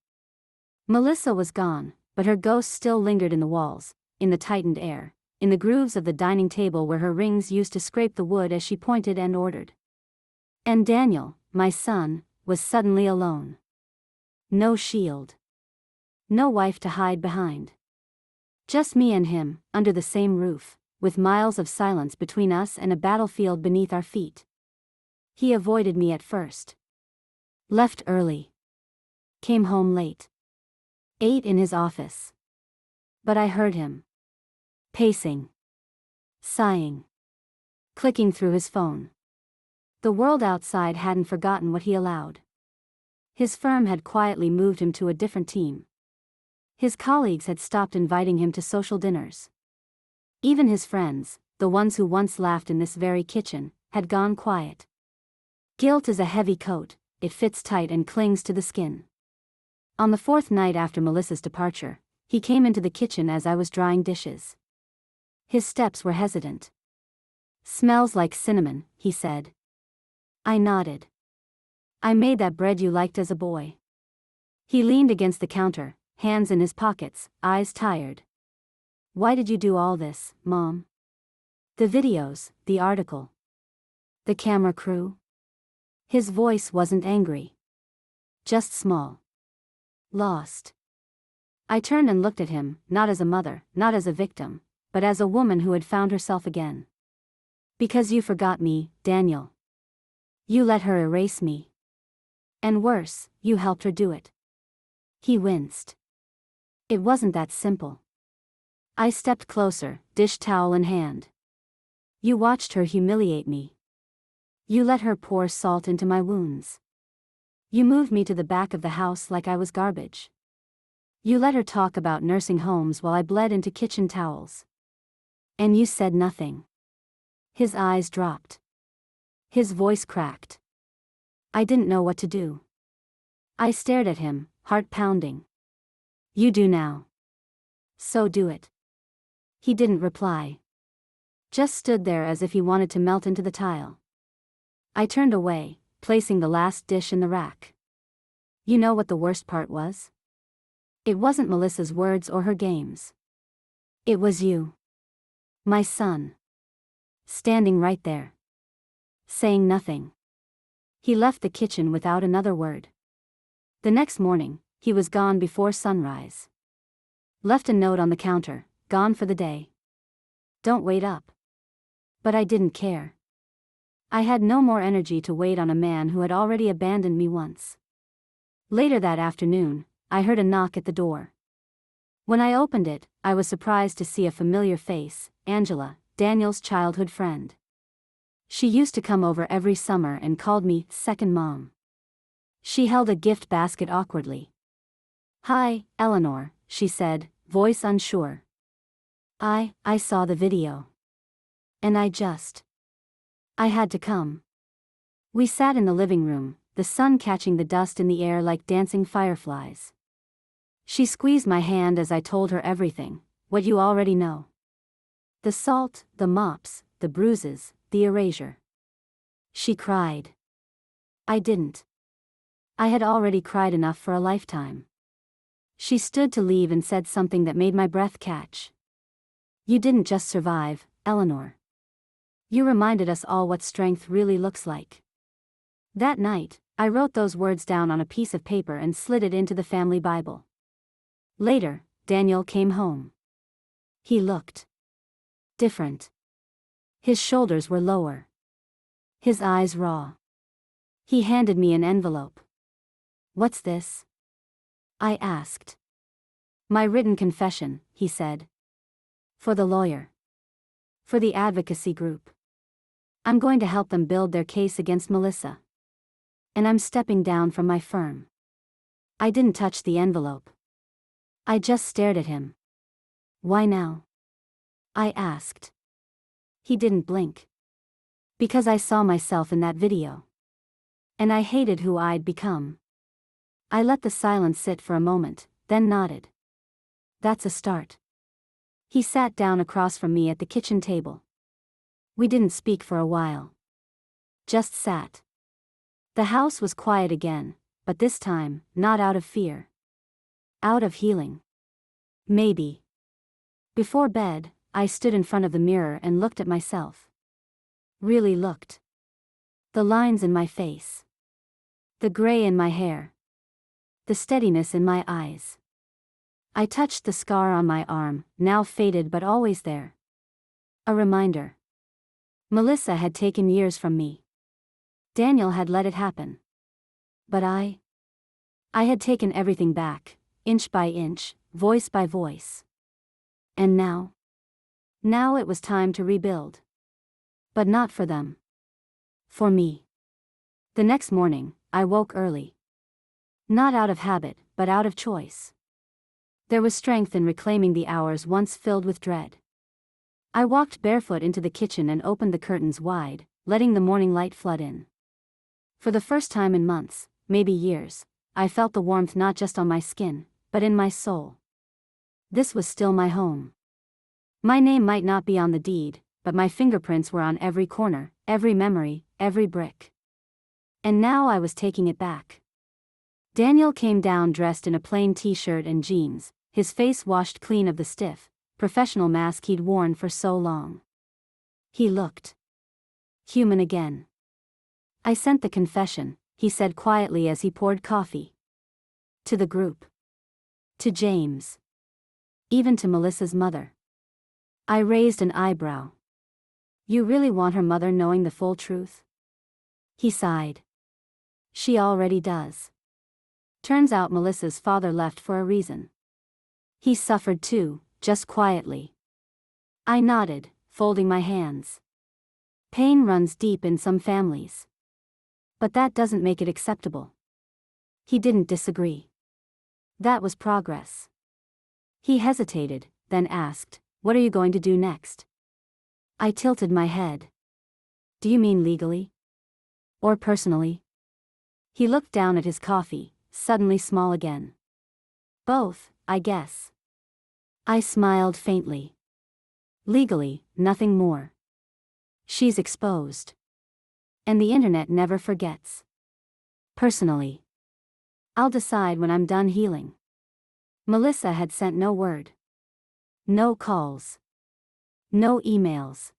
Melissa was gone, but her ghost still lingered in the walls, in the tightened air, in the grooves of the dining table where her rings used to scrape the wood as she pointed and ordered. And Daniel, my son, was suddenly alone. No shield. No wife to hide behind. Just me and him, under the same roof, with miles of silence between us and a battlefield beneath our feet. He avoided me at first. Left early. Came home late. Ate in his office. But I heard him. Pacing. Sighing. Clicking through his phone. The world outside hadn't forgotten what he allowed. His firm had quietly moved him to a different team. His colleagues had stopped inviting him to social dinners. Even his friends, the ones who once laughed in this very kitchen, had gone quiet. Guilt is a heavy coat, it fits tight and clings to the skin. On the fourth night after Melissa's departure, he came into the kitchen as I was drying dishes. His steps were hesitant. "Smells like cinnamon," he said. I nodded. "I made that bread you liked as a boy." He leaned against the counter, hands in his pockets, eyes tired. "Why did you do all this, Mom? The videos, the article. The camera crew?" His voice wasn't angry. Just small. Lost. I turned and looked at him, not as a mother, not as a victim, but as a woman who had found herself again. "Because you forgot me, Daniel. You let her erase me. And worse, you helped her do it." He winced. It wasn't that simple. I stepped closer, dish towel in hand. "You watched her humiliate me. You let her pour salt into my wounds. You moved me to the back of the house like I was garbage. You let her talk about nursing homes while I bled into kitchen towels. And you said nothing." His eyes dropped. His voice cracked. I didn't know what to do. I stared at him, heart pounding. "You do now. So do it." He didn't reply. Just stood there as if he wanted to melt into the tile. I turned away, placing the last dish in the rack. You know what the worst part was? It wasn't Melissa's words or her games. It was you. My son. Standing right there. Saying nothing. He left the kitchen without another word. The next morning, he was gone before sunrise. Left a note on the counter, "Gone for the day. Don't wait up." But I didn't care. I had no more energy to wait on a man who had already abandoned me once. Later that afternoon, I heard a knock at the door. When I opened it, I was surprised to see a familiar face, Angela, Daniel's childhood friend. She used to come over every summer and called me second mom. She held a gift basket awkwardly. "Hi, Eleanor," she said, voice unsure. I saw the video. And I had to come." We sat in the living room, the sun catching the dust in the air like dancing fireflies. She squeezed my hand as I told her everything, what you already know. The salt, the mops, the bruises, the erasure. She cried. I didn't. I had already cried enough for a lifetime. She stood to leave and said something that made my breath catch. "You didn't just survive, Eleanor. You reminded us all what strength really looks like." That night, I wrote those words down on a piece of paper and slid it into the family Bible. Later, Daniel came home. He looked different. His shoulders were lower. His eyes raw. He handed me an envelope. "What's this?" I asked. "My written confession," he said. "For the lawyer. For the advocacy group. I'm going to help them build their case against Melissa. And I'm stepping down from my firm." I didn't touch the envelope. I just stared at him. "Why now?" I asked. He didn't blink. "Because I saw myself in that video. And I hated who I'd become." I let the silence sit for a moment, then nodded. "That's a start." He sat down across from me at the kitchen table. We didn't speak for a while. Just sat. The house was quiet again, but this time, not out of fear. Out of healing. Maybe. Before bed, I stood in front of the mirror and looked at myself. Really looked. The lines in my face. The gray in my hair. The steadiness in my eyes. I touched the scar on my arm, now faded but always there. A reminder. Melissa had taken years from me. Daniel had let it happen. But I had taken everything back, inch by inch, voice by voice. And now it was time to rebuild. But not for them. For me. The next morning, I woke early. Not out of habit, but out of choice. There was strength in reclaiming the hours once filled with dread. I walked barefoot into the kitchen and opened the curtains wide, letting the morning light flood in. For the first time in months, maybe years, I felt the warmth not just on my skin, but in my soul. This was still my home. My name might not be on the deed, but my fingerprints were on every corner, every memory, every brick. And now I was taking it back. Daniel came down dressed in a plain t-shirt and jeans, his face washed clean of the stiff, professional mask he'd worn for so long. He looked human again. I sent the confession, he said quietly as he poured coffee. To the group. To James. Even to Melissa's mother. I raised an eyebrow. You really want her mother knowing the full truth? He sighed. She already does. Turns out Melissa's father left for a reason. He suffered too, just quietly. I nodded, folding my hands. Pain runs deep in some families. But that doesn't make it acceptable. He didn't disagree. That was progress. He hesitated, then asked, "What are you going to do next?" I tilted my head. Do you mean legally? Or personally? He looked down at his coffee, suddenly small again. Both, I guess. I smiled faintly. Legally, nothing more. She's exposed. And the internet never forgets. Personally, I'll decide when I'm done healing. Melissa had sent no word. No calls. No emails.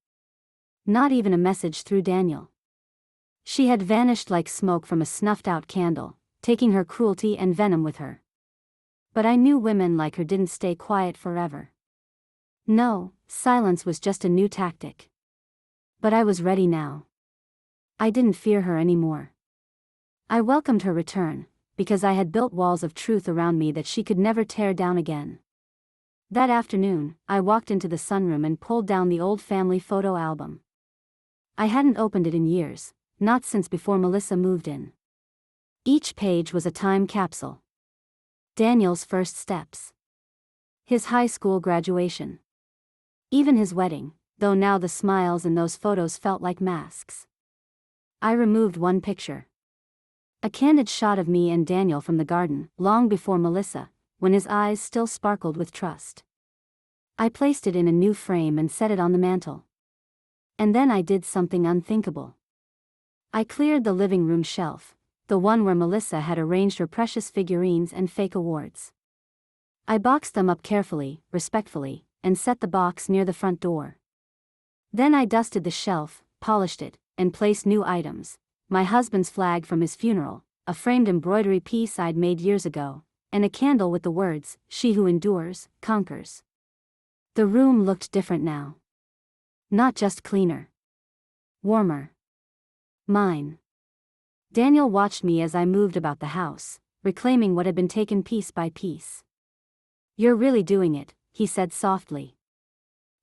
Not even a message through Daniel. She had vanished like smoke from a snuffed-out candle, taking her cruelty and venom with her. But I knew women like her didn't stay quiet forever. No, silence was just a new tactic. But I was ready now. I didn't fear her anymore. I welcomed her return, because I had built walls of truth around me that she could never tear down again. That afternoon, I walked into the sunroom and pulled down the old family photo album. I hadn't opened it in years, not since before Melissa moved in. Each page was a time capsule. Daniel's first steps. His high school graduation. Even his wedding, though now the smiles in those photos felt like masks. I removed one picture. A candid shot of me and Daniel from the garden, long before Melissa, when his eyes still sparkled with trust. I placed it in a new frame and set it on the mantel. And then I did something unthinkable. I cleared the living room shelf, the one where Melissa had arranged her precious figurines and fake awards. I boxed them up carefully, respectfully, and set the box near the front door. Then I dusted the shelf, polished it, and placed new items, my husband's flag from his funeral, a framed embroidery piece I'd made years ago, and a candle with the words, "She who endures, conquers." The room looked different now. Not just cleaner. Warmer. Mine. Daniel watched me as I moved about the house, reclaiming what had been taken piece by piece. "You're really doing it," he said softly.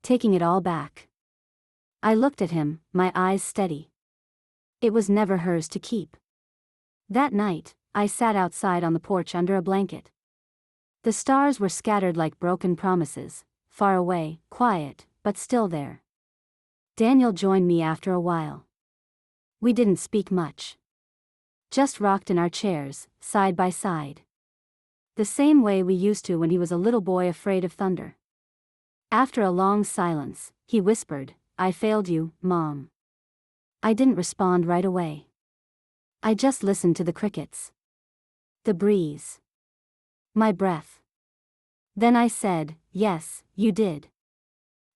"Taking it all back." I looked at him, my eyes steady. It was never hers to keep. That night, I sat outside on the porch under a blanket. The stars were scattered like broken promises, far away, quiet, but still there. Daniel joined me after a while. We didn't speak much. Just rocked in our chairs, side by side. The same way we used to when he was a little boy afraid of thunder. After a long silence, he whispered, "I failed you, Mom." I didn't respond right away. I just listened to the crickets. The breeze. My breath. Then I said, "Yes, you did."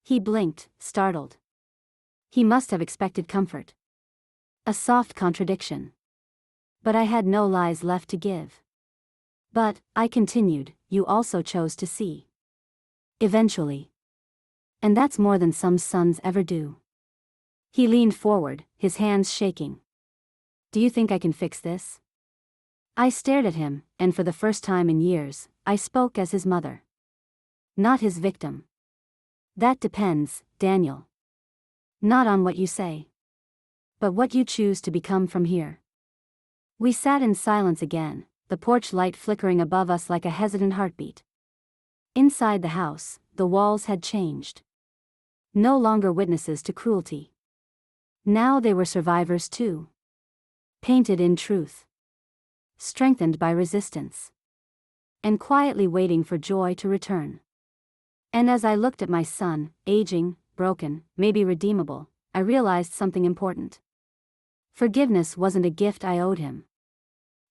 He blinked, startled. He must have expected comfort. A soft contradiction. But I had no lies left to give. But, I continued, you also chose to see. Eventually. And that's more than some sons ever do. He leaned forward, his hands shaking. Do you think I can fix this? I stared at him, and for the first time in years, I spoke as his mother. Not his victim. That depends, Daniel. Not on what you say. But what you choose to become from here. We sat in silence again, the porch light flickering above us like a hesitant heartbeat. Inside the house, the walls had changed. No longer witnesses to cruelty. Now they were survivors too. Painted in truth. Strengthened by resistance. And quietly waiting for joy to return. And as I looked at my son, aging, broken, maybe redeemable, I realized something important. Forgiveness wasn't a gift I owed him.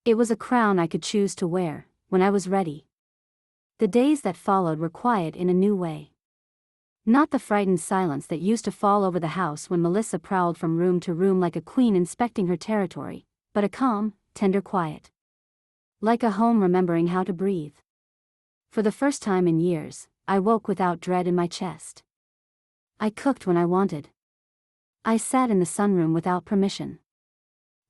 It was a crown I could choose to wear, when I was ready. The days that followed were quiet in a new way. Not the frightened silence that used to fall over the house when Melissa prowled from room to room like a queen inspecting her territory, but a calm, tender quiet. Like a home remembering how to breathe. For the first time in years, I woke without dread in my chest. I cooked when I wanted. I sat in the sunroom without permission.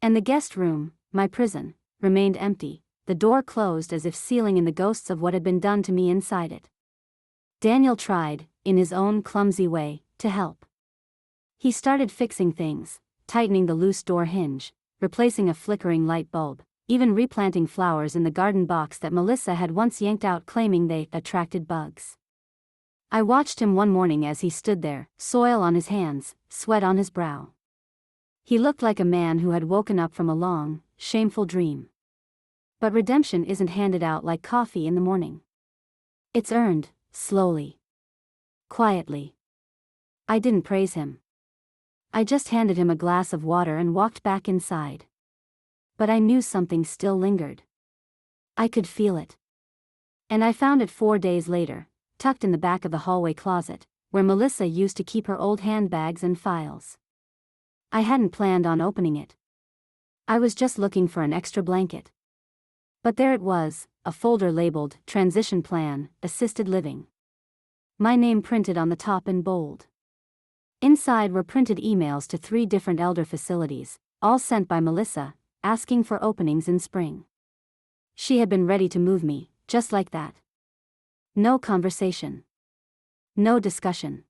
And the guest room, my prison, remained empty, the door closed as if sealing in the ghosts of what had been done to me inside it. Daniel tried, in his own clumsy way, to help. He started fixing things, tightening the loose door hinge, replacing a flickering light bulb, even replanting flowers in the garden box that Melissa had once yanked out claiming they attracted bugs. I watched him one morning as he stood there, soil on his hands, sweat on his brow. He looked like a man who had woken up from a long, shameful dream. But redemption isn't handed out like coffee in the morning. It's earned, slowly. Quietly. I didn't praise him. I just handed him a glass of water and walked back inside. But I knew something still lingered. I could feel it. And I found it 4 days later, tucked in the back of the hallway closet, where Melissa used to keep her old handbags and files. I hadn't planned on opening it. I was just looking for an extra blanket. But there it was, a folder labeled, Transition Plan, Assisted Living. My name printed on the top in bold. Inside were printed emails to 3 different elder facilities, all sent by Melissa, asking for openings in spring. She had been ready to move me, just like that. No conversation. No discussion.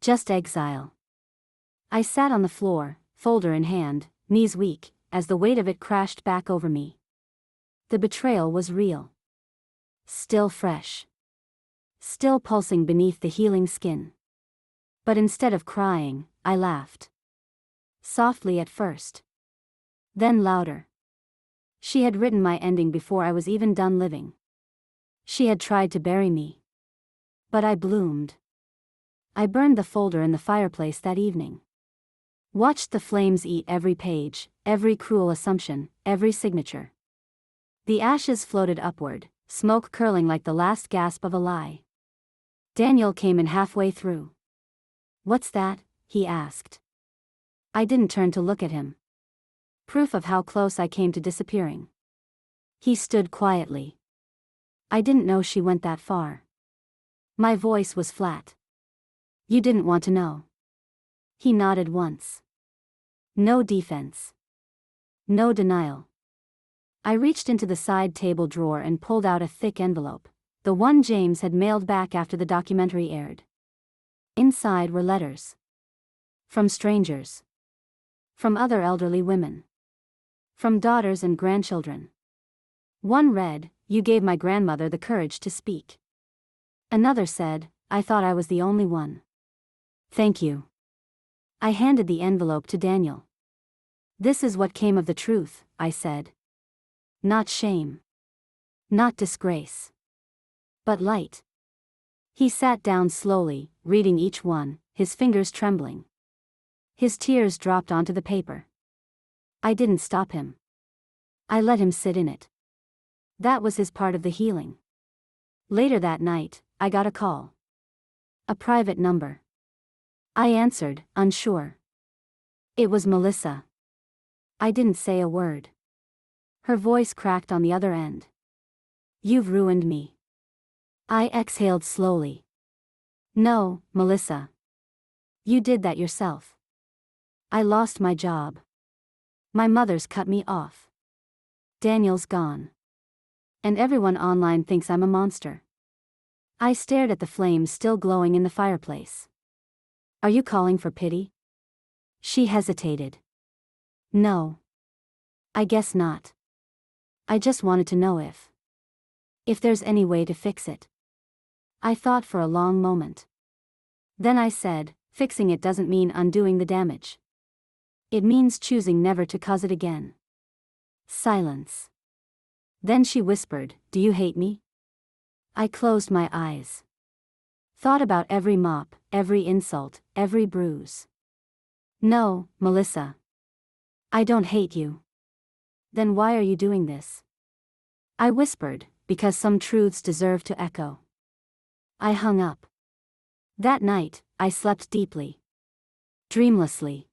Just exile. I sat on the floor, folder in hand, knees weak, as the weight of it crashed back over me. The betrayal was real. Still fresh. Still pulsing beneath the healing skin. But instead of crying, I laughed. Softly at first. Then louder. She had written my ending before I was even done living. She had tried to bury me. But I bloomed. I burned the folder in the fireplace that evening. Watched the flames eat every page, every cruel assumption, every signature. The ashes floated upward, smoke curling like the last gasp of a lie. Daniel came in halfway through. "What's that?" he asked. I didn't turn to look at him. Proof of how close I came to disappearing. He stood quietly. I didn't know she went that far. My voice was flat. "You didn't want to know." He nodded once. No defense. No denial. I reached into the side table drawer and pulled out a thick envelope, the one James had mailed back after the documentary aired. Inside were letters. From strangers. From other elderly women. From daughters and grandchildren. One read, "You gave my grandmother the courage to speak." Another said, "I thought I was the only one. Thank you." I handed the envelope to Daniel. "This is what came of the truth," I said. "Not shame. Not disgrace. But light." He sat down slowly, reading each one, his fingers trembling. His tears dropped onto the paper. I didn't stop him. I let him sit in it. That was his part of the healing. Later that night, I got a call. A private number. I answered, unsure. It was Melissa. I didn't say a word. Her voice cracked on the other end. You've ruined me. I exhaled slowly. No, Melissa. You did that yourself. I lost my job. My mother's cut me off. Daniel's gone. And everyone online thinks I'm a monster. I stared at the flames still glowing in the fireplace. Are you calling for pity? She hesitated. No. I guess not. I just wanted to know if there's any way to fix it. I thought for a long moment. Then I said, fixing it doesn't mean undoing the damage. It means choosing never to cause it again. Silence. Then she whispered, do you hate me? I closed my eyes. Thought about every mop, every insult, every bruise. No, Melissa. I don't hate you. Then why are you doing this? I whispered, because some truths deserve to echo. I hung up. That night, I slept deeply. Dreamlessly.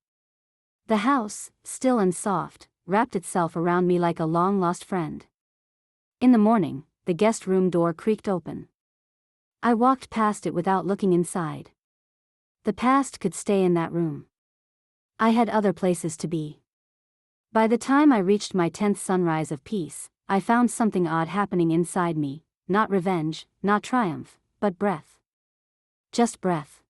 The house, still and soft, wrapped itself around me like a long-lost friend. In the morning, the guest room door creaked open. I walked past it without looking inside. The past could stay in that room. I had other places to be. By the time I reached my 10th sunrise of peace, I found something odd happening inside me, not revenge, not triumph, but breath. Just breath.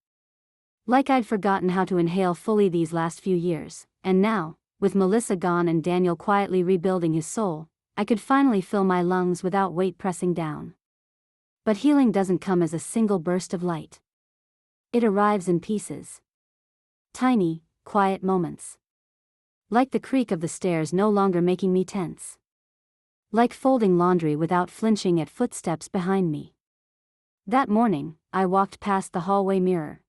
Like I'd forgotten how to inhale fully these last few years, and now, with Melissa gone and Daniel quietly rebuilding his soul, I could finally fill my lungs without weight pressing down. But healing doesn't come as a single burst of light. It arrives in pieces. Tiny, quiet moments. Like the creak of the stairs no longer making me tense. Like folding laundry without flinching at footsteps behind me. That morning, I walked past the hallway mirror.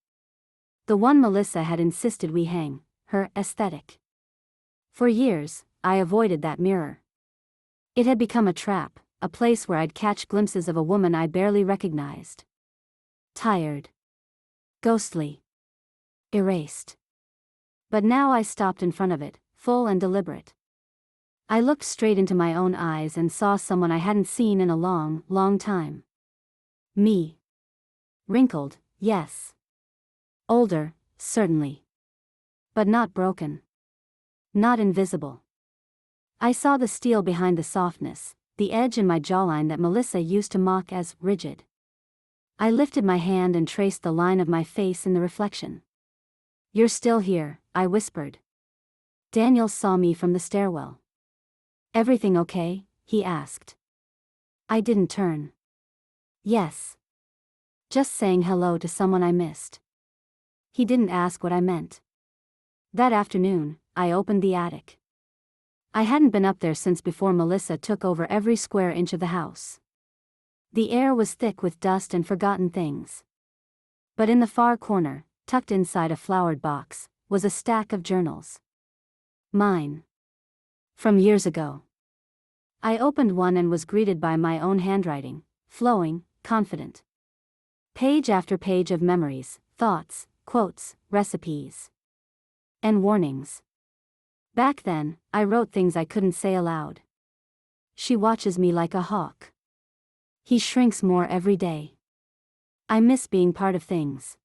The one Melissa had insisted we hang, her aesthetic. For years, I avoided that mirror. It had become a trap, a place where I'd catch glimpses of a woman I barely recognized. Tired. Ghostly. Erased. But now I stopped in front of it, full and deliberate. I looked straight into my own eyes and saw someone I hadn't seen in a long, long time. Me. Wrinkled, yes. Older, certainly. But not broken. Not invisible. I saw the steel behind the softness, the edge in my jawline that Melissa used to mock as rigid. I lifted my hand and traced the line of my face in the reflection. You're still here, I whispered. Daniel saw me from the stairwell. Everything okay? He asked. I didn't turn. Yes. Just saying hello to someone I missed. He didn't ask what I meant. That afternoon, I opened the attic. I hadn't been up there since before Melissa took over every square inch of the house. The air was thick with dust and forgotten things. But in the far corner, tucked inside a flowered box, was a stack of journals. Mine. From years ago. I opened one and was greeted by my own handwriting, flowing, confident. Page after page of memories, thoughts, quotes, recipes. And warnings. Back then, I wrote things I couldn't say aloud. She watches me like a hawk. He shrinks more every day. I miss being part of things.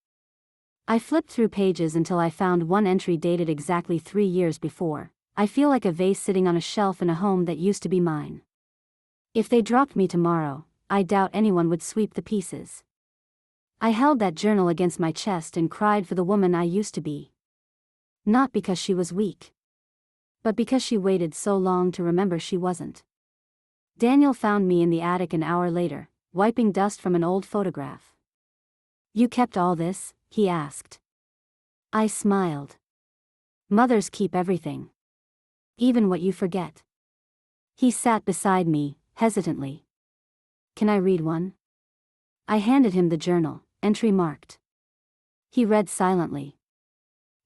I flipped through pages until I found one entry dated exactly 3 years before. I feel like a vase sitting on a shelf in a home that used to be mine. If they dropped me tomorrow, I doubt anyone would sweep the pieces. I held that journal against my chest and cried for the woman I used to be. Not because she was weak. But because she waited so long to remember she wasn't. Daniel found me in the attic an hour later, wiping dust from an old photograph. You kept all this? He asked. I smiled. Mothers keep everything. Even what you forget. He sat beside me, hesitantly. Can I read one? I handed him the journal, entry marked. He read silently.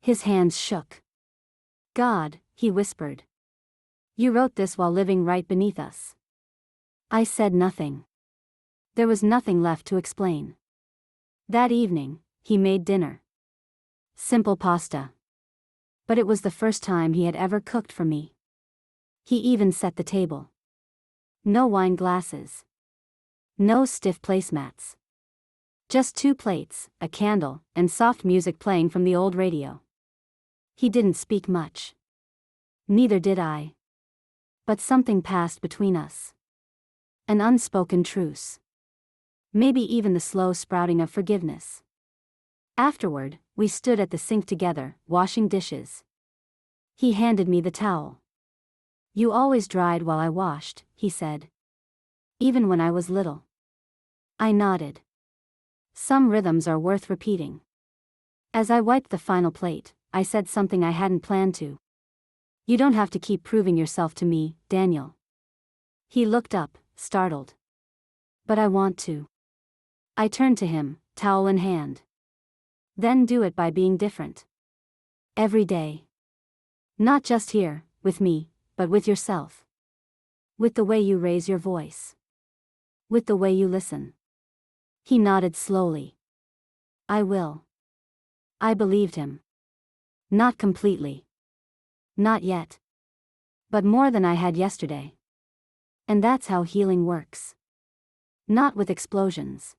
His hands shook. God, he whispered. You wrote this while living right beneath us. I said nothing. There was nothing left to explain. That evening, he made dinner. Simple pasta. But it was the first time he had ever cooked for me. He even set the table. No wine glasses. No stiff placemats. Just 2 plates, a candle, and soft music playing from the old radio. He didn't speak much. Neither did I. But something passed between us. An unspoken truce. Maybe even the slow sprouting of forgiveness. Afterward, we stood at the sink together, washing dishes. He handed me the towel. "You always dried while I washed," he said. "Even when I was little." I nodded. Some rhythms are worth repeating. As I wiped the final plate, I said something I hadn't planned to. "You don't have to keep proving yourself to me, Daniel." He looked up, startled. "But I want to." I turned to him, towel in hand. "Then do it by being different. Every day. Not just here, with me, but with yourself. With the way you raise your voice. With the way you listen." He nodded slowly. "I will." I believed him. Not completely. Not yet. But more than I had yesterday. And that's how healing works. Not with explosions.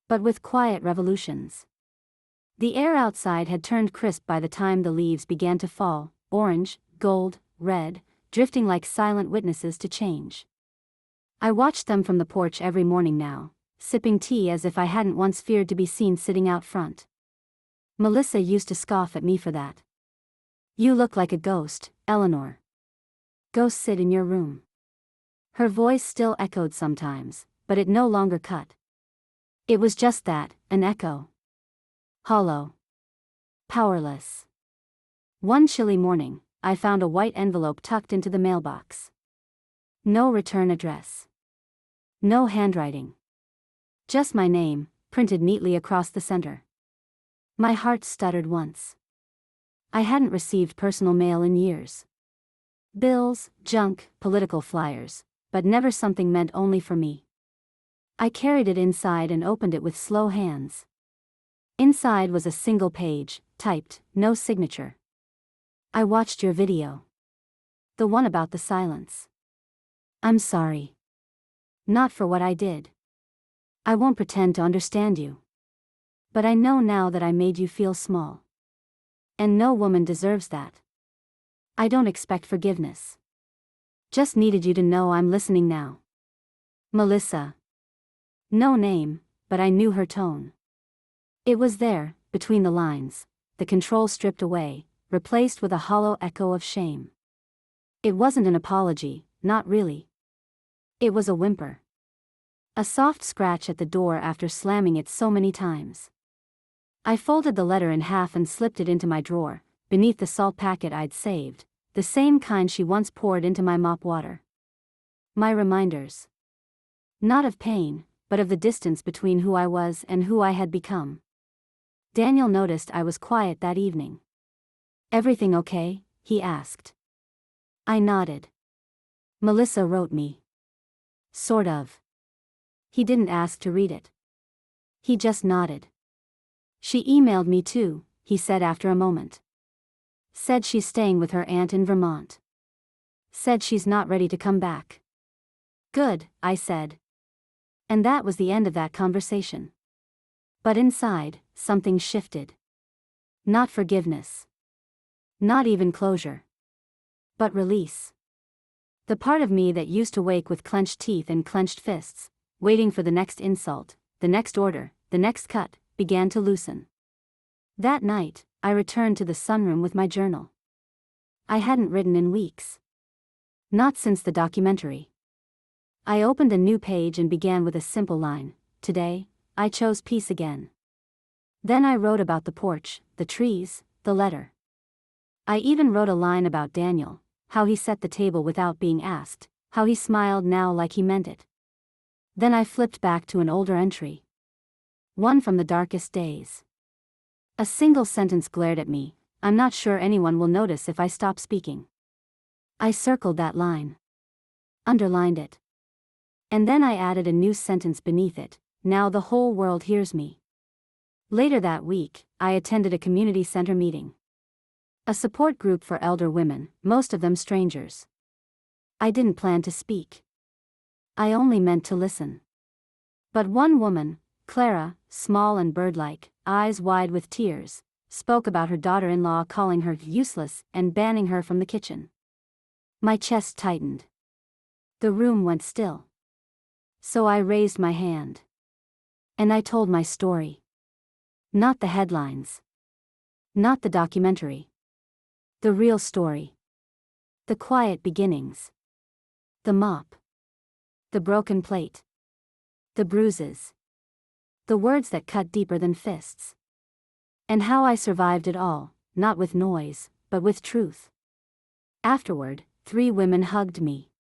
But with quiet revolutions. The air outside had turned crisp by the time the leaves began to fall, orange, gold, red, drifting like silent witnesses to change. I watched them from the porch every morning now, sipping tea as if I hadn't once feared to be seen sitting out front. Melissa used to scoff at me for that. "You look like a ghost, Eleanor. Go sit in your room." Her voice still echoed sometimes, but it no longer cut. It was just that, an echo. Hollow. Powerless. One chilly morning, I found a white envelope tucked into the mailbox. No return address. No handwriting. Just my name, printed neatly across the center. My heart stuttered once. I hadn't received personal mail in years. Bills, junk, political flyers, but never something meant only for me. I carried it inside and opened it with slow hands. Inside was a single page, typed, no signature. "I watched your video. The one about the silence. I'm sorry. Not for what I did. I won't pretend to understand you. But I know now that I made you feel small. And no woman deserves that. I don't expect forgiveness. Just needed you to know I'm listening now. Melissa." No name, but I knew her tone. It was there, between the lines, the control stripped away, replaced with a hollow echo of shame. It wasn't an apology, not really. It was a whimper. A soft scratch at the door after slamming it so many times. I folded the letter in half and slipped it into my drawer, beneath the salt packet I'd saved, the same kind she once poured into my mop water. My reminders. Not of pain, but of the distance between who I was and who I had become. Daniel noticed I was quiet that evening. "Everything okay?" he asked. I nodded. "Melissa wrote me." "Sort of." He didn't ask to read it. He just nodded. "She emailed me too," he said after a moment. "Said she's staying with her aunt in Vermont. Said she's not ready to come back." "Good," I said. And that was the end of that conversation. But inside, something shifted. Not forgiveness. Not even closure. But release. The part of me that used to wake with clenched teeth and clenched fists, waiting for the next insult, the next order, the next cut, began to loosen. That night, I returned to the sunroom with my journal. I hadn't written in weeks. Not since the documentary. I opened a new page and began with a simple line: "Today, I chose peace again." Then I wrote about the porch, the trees, the letter. I even wrote a line about Daniel, how he set the table without being asked, how he smiled now like he meant it. Then I flipped back to an older entry. One from the darkest days. A single sentence glared at me: "I'm not sure anyone will notice if I stop speaking." I circled that line. Underlined it. And then I added a new sentence beneath it: "Now the whole world hears me." Later that week, I attended a community center meeting. A support group for elder women, most of them strangers. I didn't plan to speak. I only meant to listen. But one woman, Clara, small and bird-like, eyes wide with tears, spoke about her daughter-in-law calling her useless and banning her from the kitchen. My chest tightened. The room went still. So I raised my hand. And I told my story. Not the headlines. Not the documentary. The real story. The quiet beginnings. The mop. The broken plate. The bruises. The words that cut deeper than fists. And how I survived it all, not with noise, but with truth. Afterward, 3 women hugged me.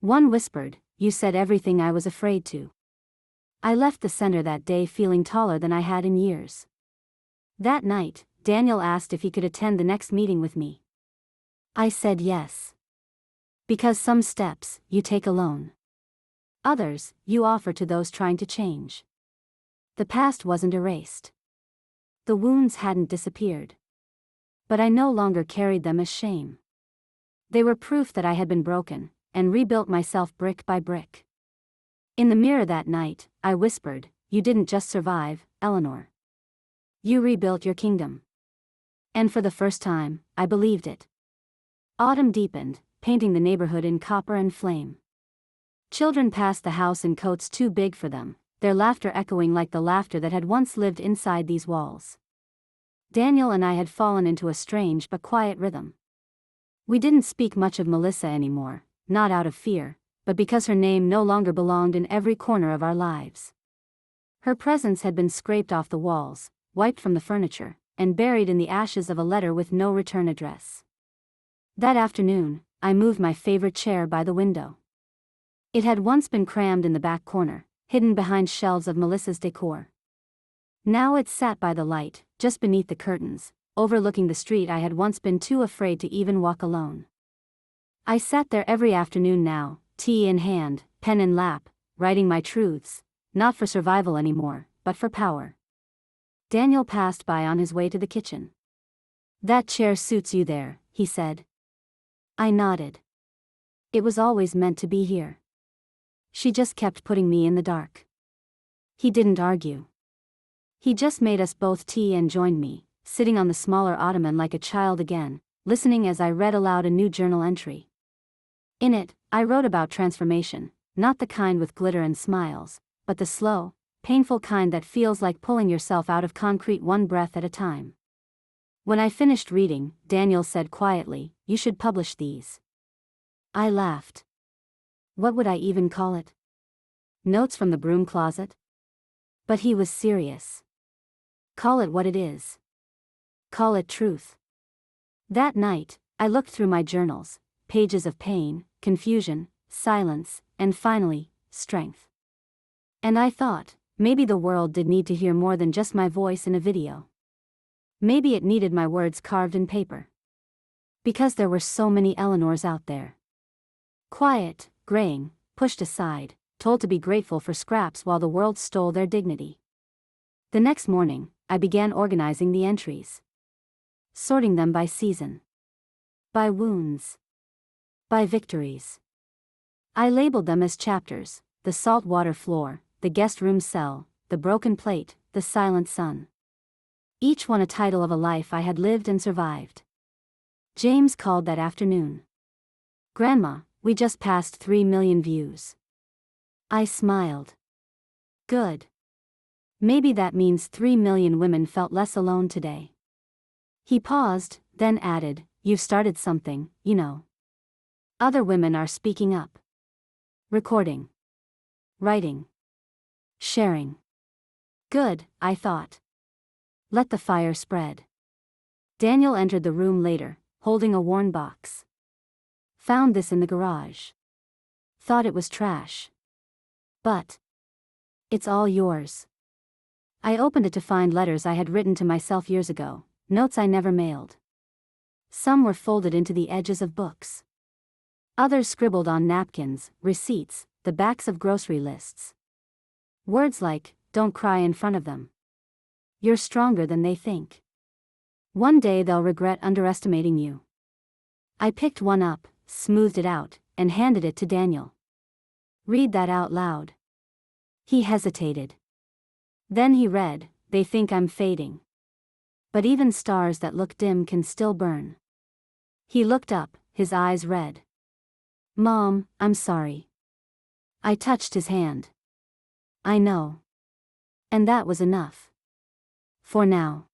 One whispered, "You said everything I was afraid to." I left the center that day feeling taller than I had in years. That night, Daniel asked if he could attend the next meeting with me. I said yes. Because some steps, you take alone. Others, you offer to those trying to change. The past wasn't erased. The wounds hadn't disappeared. But I no longer carried them as shame. They were proof that I had been broken, and rebuilt myself brick by brick. In the mirror that night, I whispered, "You didn't just survive, Eleanor. You rebuilt your kingdom." And for the first time, I believed it. Autumn deepened, painting the neighborhood in copper and flame. Children passed the house in coats too big for them, their laughter echoing like the laughter that had once lived inside these walls. Daniel and I had fallen into a strange but quiet rhythm. We didn't speak much of Melissa anymore, not out of fear, but because her name no longer belonged in every corner of our lives. Her presence had been scraped off the walls, wiped from the furniture, and buried in the ashes of a letter with no return address. That afternoon, I moved my favorite chair by the window. It had once been crammed in the back corner, hidden behind shelves of Melissa's decor. Now it sat by the light, just beneath the curtains, overlooking the street I had once been too afraid to even walk alone. I sat there every afternoon now, tea in hand, pen in lap, writing my truths, not for survival anymore, but for power. Daniel passed by on his way to the kitchen. "That chair suits you there," he said. I nodded. It was always meant to be here. She just kept putting me in the dark. He didn't argue. He just made us both tea and joined me, sitting on the smaller ottoman like a child again, listening as I read aloud a new journal entry. In it, I wrote about transformation, not the kind with glitter and smiles, but the slow, painful kind that feels like pulling yourself out of concrete one breath at a time. When I finished reading, Daniel said quietly, "You should publish these." I laughed. What would I even call it? Notes from the broom closet? But he was serious. Call it what it is. Call it truth. That night, I looked through my journals, pages of pain, confusion, silence, and finally, strength. And I thought, maybe the world did need to hear more than just my voice in a video. Maybe it needed my words carved in paper. Because there were so many Eleanors out there. Quiet, graying, pushed aside, told to be grateful for scraps while the world stole their dignity. The next morning, I began organizing the entries. Sorting them by season. By wounds. By victories. I labeled them as chapters: the saltwater floor, the guest room cell, the broken plate, the silent sun. Each one a title of a life I had lived and survived. James called that afternoon. "Grandma, we just passed 3 million views." I smiled. Good. Maybe that means 3 million women felt less alone today. He paused, then added, "You've started something, you know. Other women are speaking up. Recording. Writing. Sharing." Good, I thought. Let the fire spread. Daniel entered the room later, holding a worn box. Found this in the garage. Thought it was trash. But it's all yours. I opened it to find letters I had written to myself years ago, notes I never mailed. Some were folded into the edges of books. Others scribbled on napkins, receipts, the backs of grocery lists. Words like, "Don't cry in front of them. You're stronger than they think. One day they'll regret underestimating you. I picked one up, smoothed it out, and handed it to Daniel. Read that out loud. He hesitated. Then he read, they think I'm fading. But even stars that look dim can still burn. He looked up, his eyes red. Mom, I'm sorry. I touched his hand. I know. And that was enough. For now.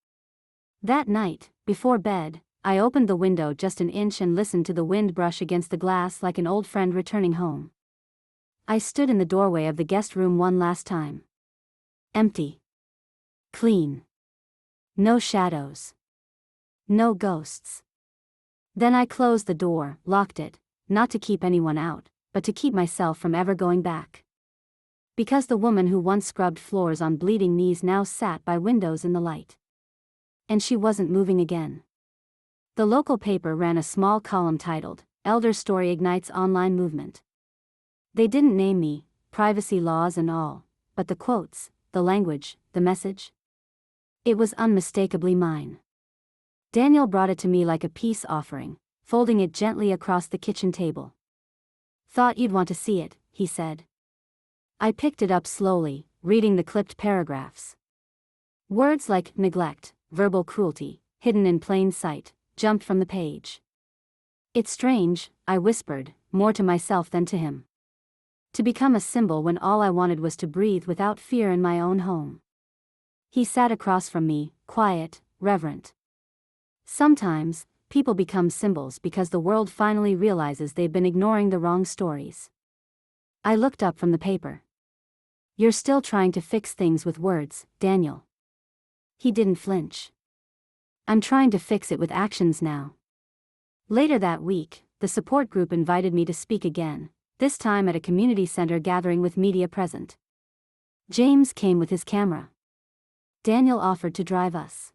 That night, before bed, I opened the window just an inch and listened to the wind brush against the glass like an old friend returning home. I stood in the doorway of the guest room one last time. Empty. Clean. No shadows. No ghosts. Then I closed the door, locked it, not to keep anyone out, but to keep myself from ever going back. Because the woman who once scrubbed floors on bleeding knees now sat by windows in the light. And she wasn't moving again. The local paper ran a small column titled, Elder Story Ignites Online Movement. They didn't name me, privacy laws and all, but the quotes, the language, the message. It was unmistakably mine. Daniel brought it to me like a peace offering, folding it gently across the kitchen table. Thought you'd want to see it, he said. I picked it up slowly, reading the clipped paragraphs. Words like neglect, verbal cruelty, hidden in plain sight, jumped from the page. It's strange, I whispered, more to myself than to him. To become a symbol when all I wanted was to breathe without fear in my own home. He sat across from me, quiet, reverent. Sometimes, people become symbols because the world finally realizes they've been ignoring the wrong stories. I looked up from the paper. You're still trying to fix things with words, Daniel. He didn't flinch. I'm trying to fix it with actions now. Later that week, the support group invited me to speak again, this time at a community center gathering with media present. James came with his camera. Daniel offered to drive us.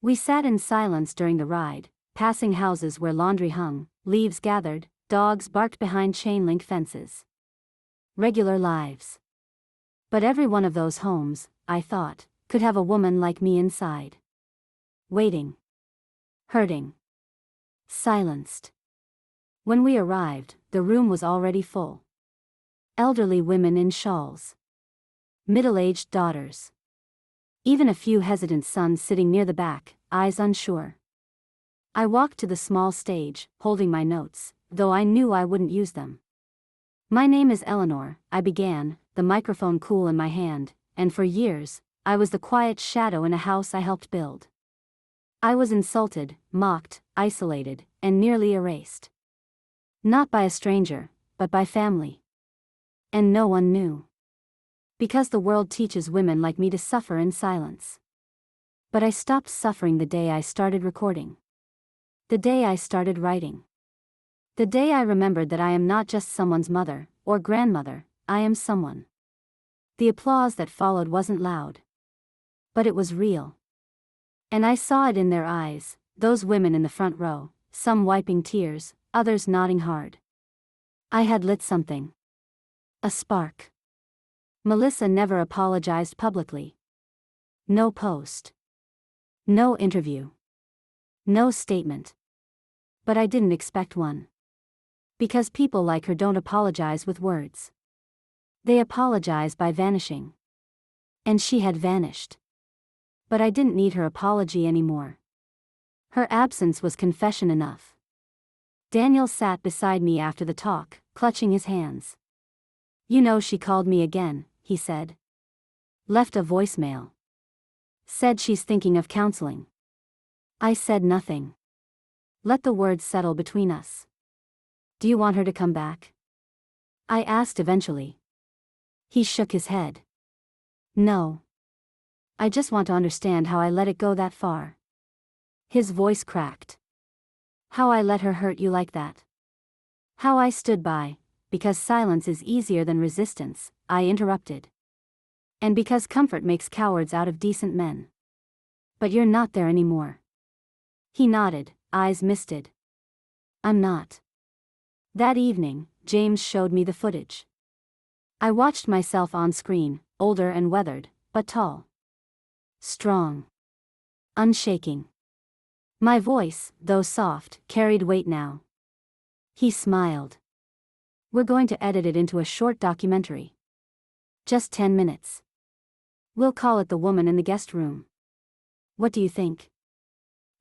We sat in silence during the ride, passing houses where laundry hung, leaves gathered, dogs barked behind chain-link fences. Regular lives. But every one of those homes, I thought, could have a woman like me inside. Waiting. Hurting. Silenced. When we arrived, the room was already full. Elderly women in shawls. Middle-aged daughters. Even a few hesitant sons sitting near the back, eyes unsure. I walked to the small stage, holding my notes, though I knew I wouldn't use them. My name is Eleanor, I began, the microphone cool in my hand, and for years, I was the quiet shadow in a house I helped build. I was insulted, mocked, isolated, and nearly erased. Not by a stranger, but by family. And no one knew. Because the world teaches women like me to suffer in silence. But I stopped suffering the day I started recording. The day I started writing. The day I remembered that I am not just someone's mother, or grandmother, I am someone. The applause that followed wasn't loud. But it was real. And I saw it in their eyes, those women in the front row, some wiping tears, others nodding hard. I had lit something. A spark. Melissa never apologized publicly. No post. No interview. No statement. But I didn't expect one. Because people like her don't apologize with words. They apologize by vanishing. And she had vanished. But I didn't need her apology anymore. Her absence was confession enough. Daniel sat beside me after the talk, clutching his hands. You know, she called me again, he said. Left a voicemail. Said she's thinking of counseling. I said nothing. Let the words settle between us. Do you want her to come back? I asked eventually. He shook his head. No. I just want to understand how I let it go that far. His voice cracked. How I let her hurt you like that. How I stood by, because silence is easier than resistance, I interrupted. And because comfort makes cowards out of decent men. But you're not there anymore. He nodded, eyes misted. I'm not. That evening, James showed me the footage. I watched myself on screen, older and weathered, but tall. Strong. Unshaking. My voice, though soft, carried weight now. He smiled. We're going to edit it into a short documentary. Just 10 minutes. We'll call it The Woman in the Guest Room. What do you think?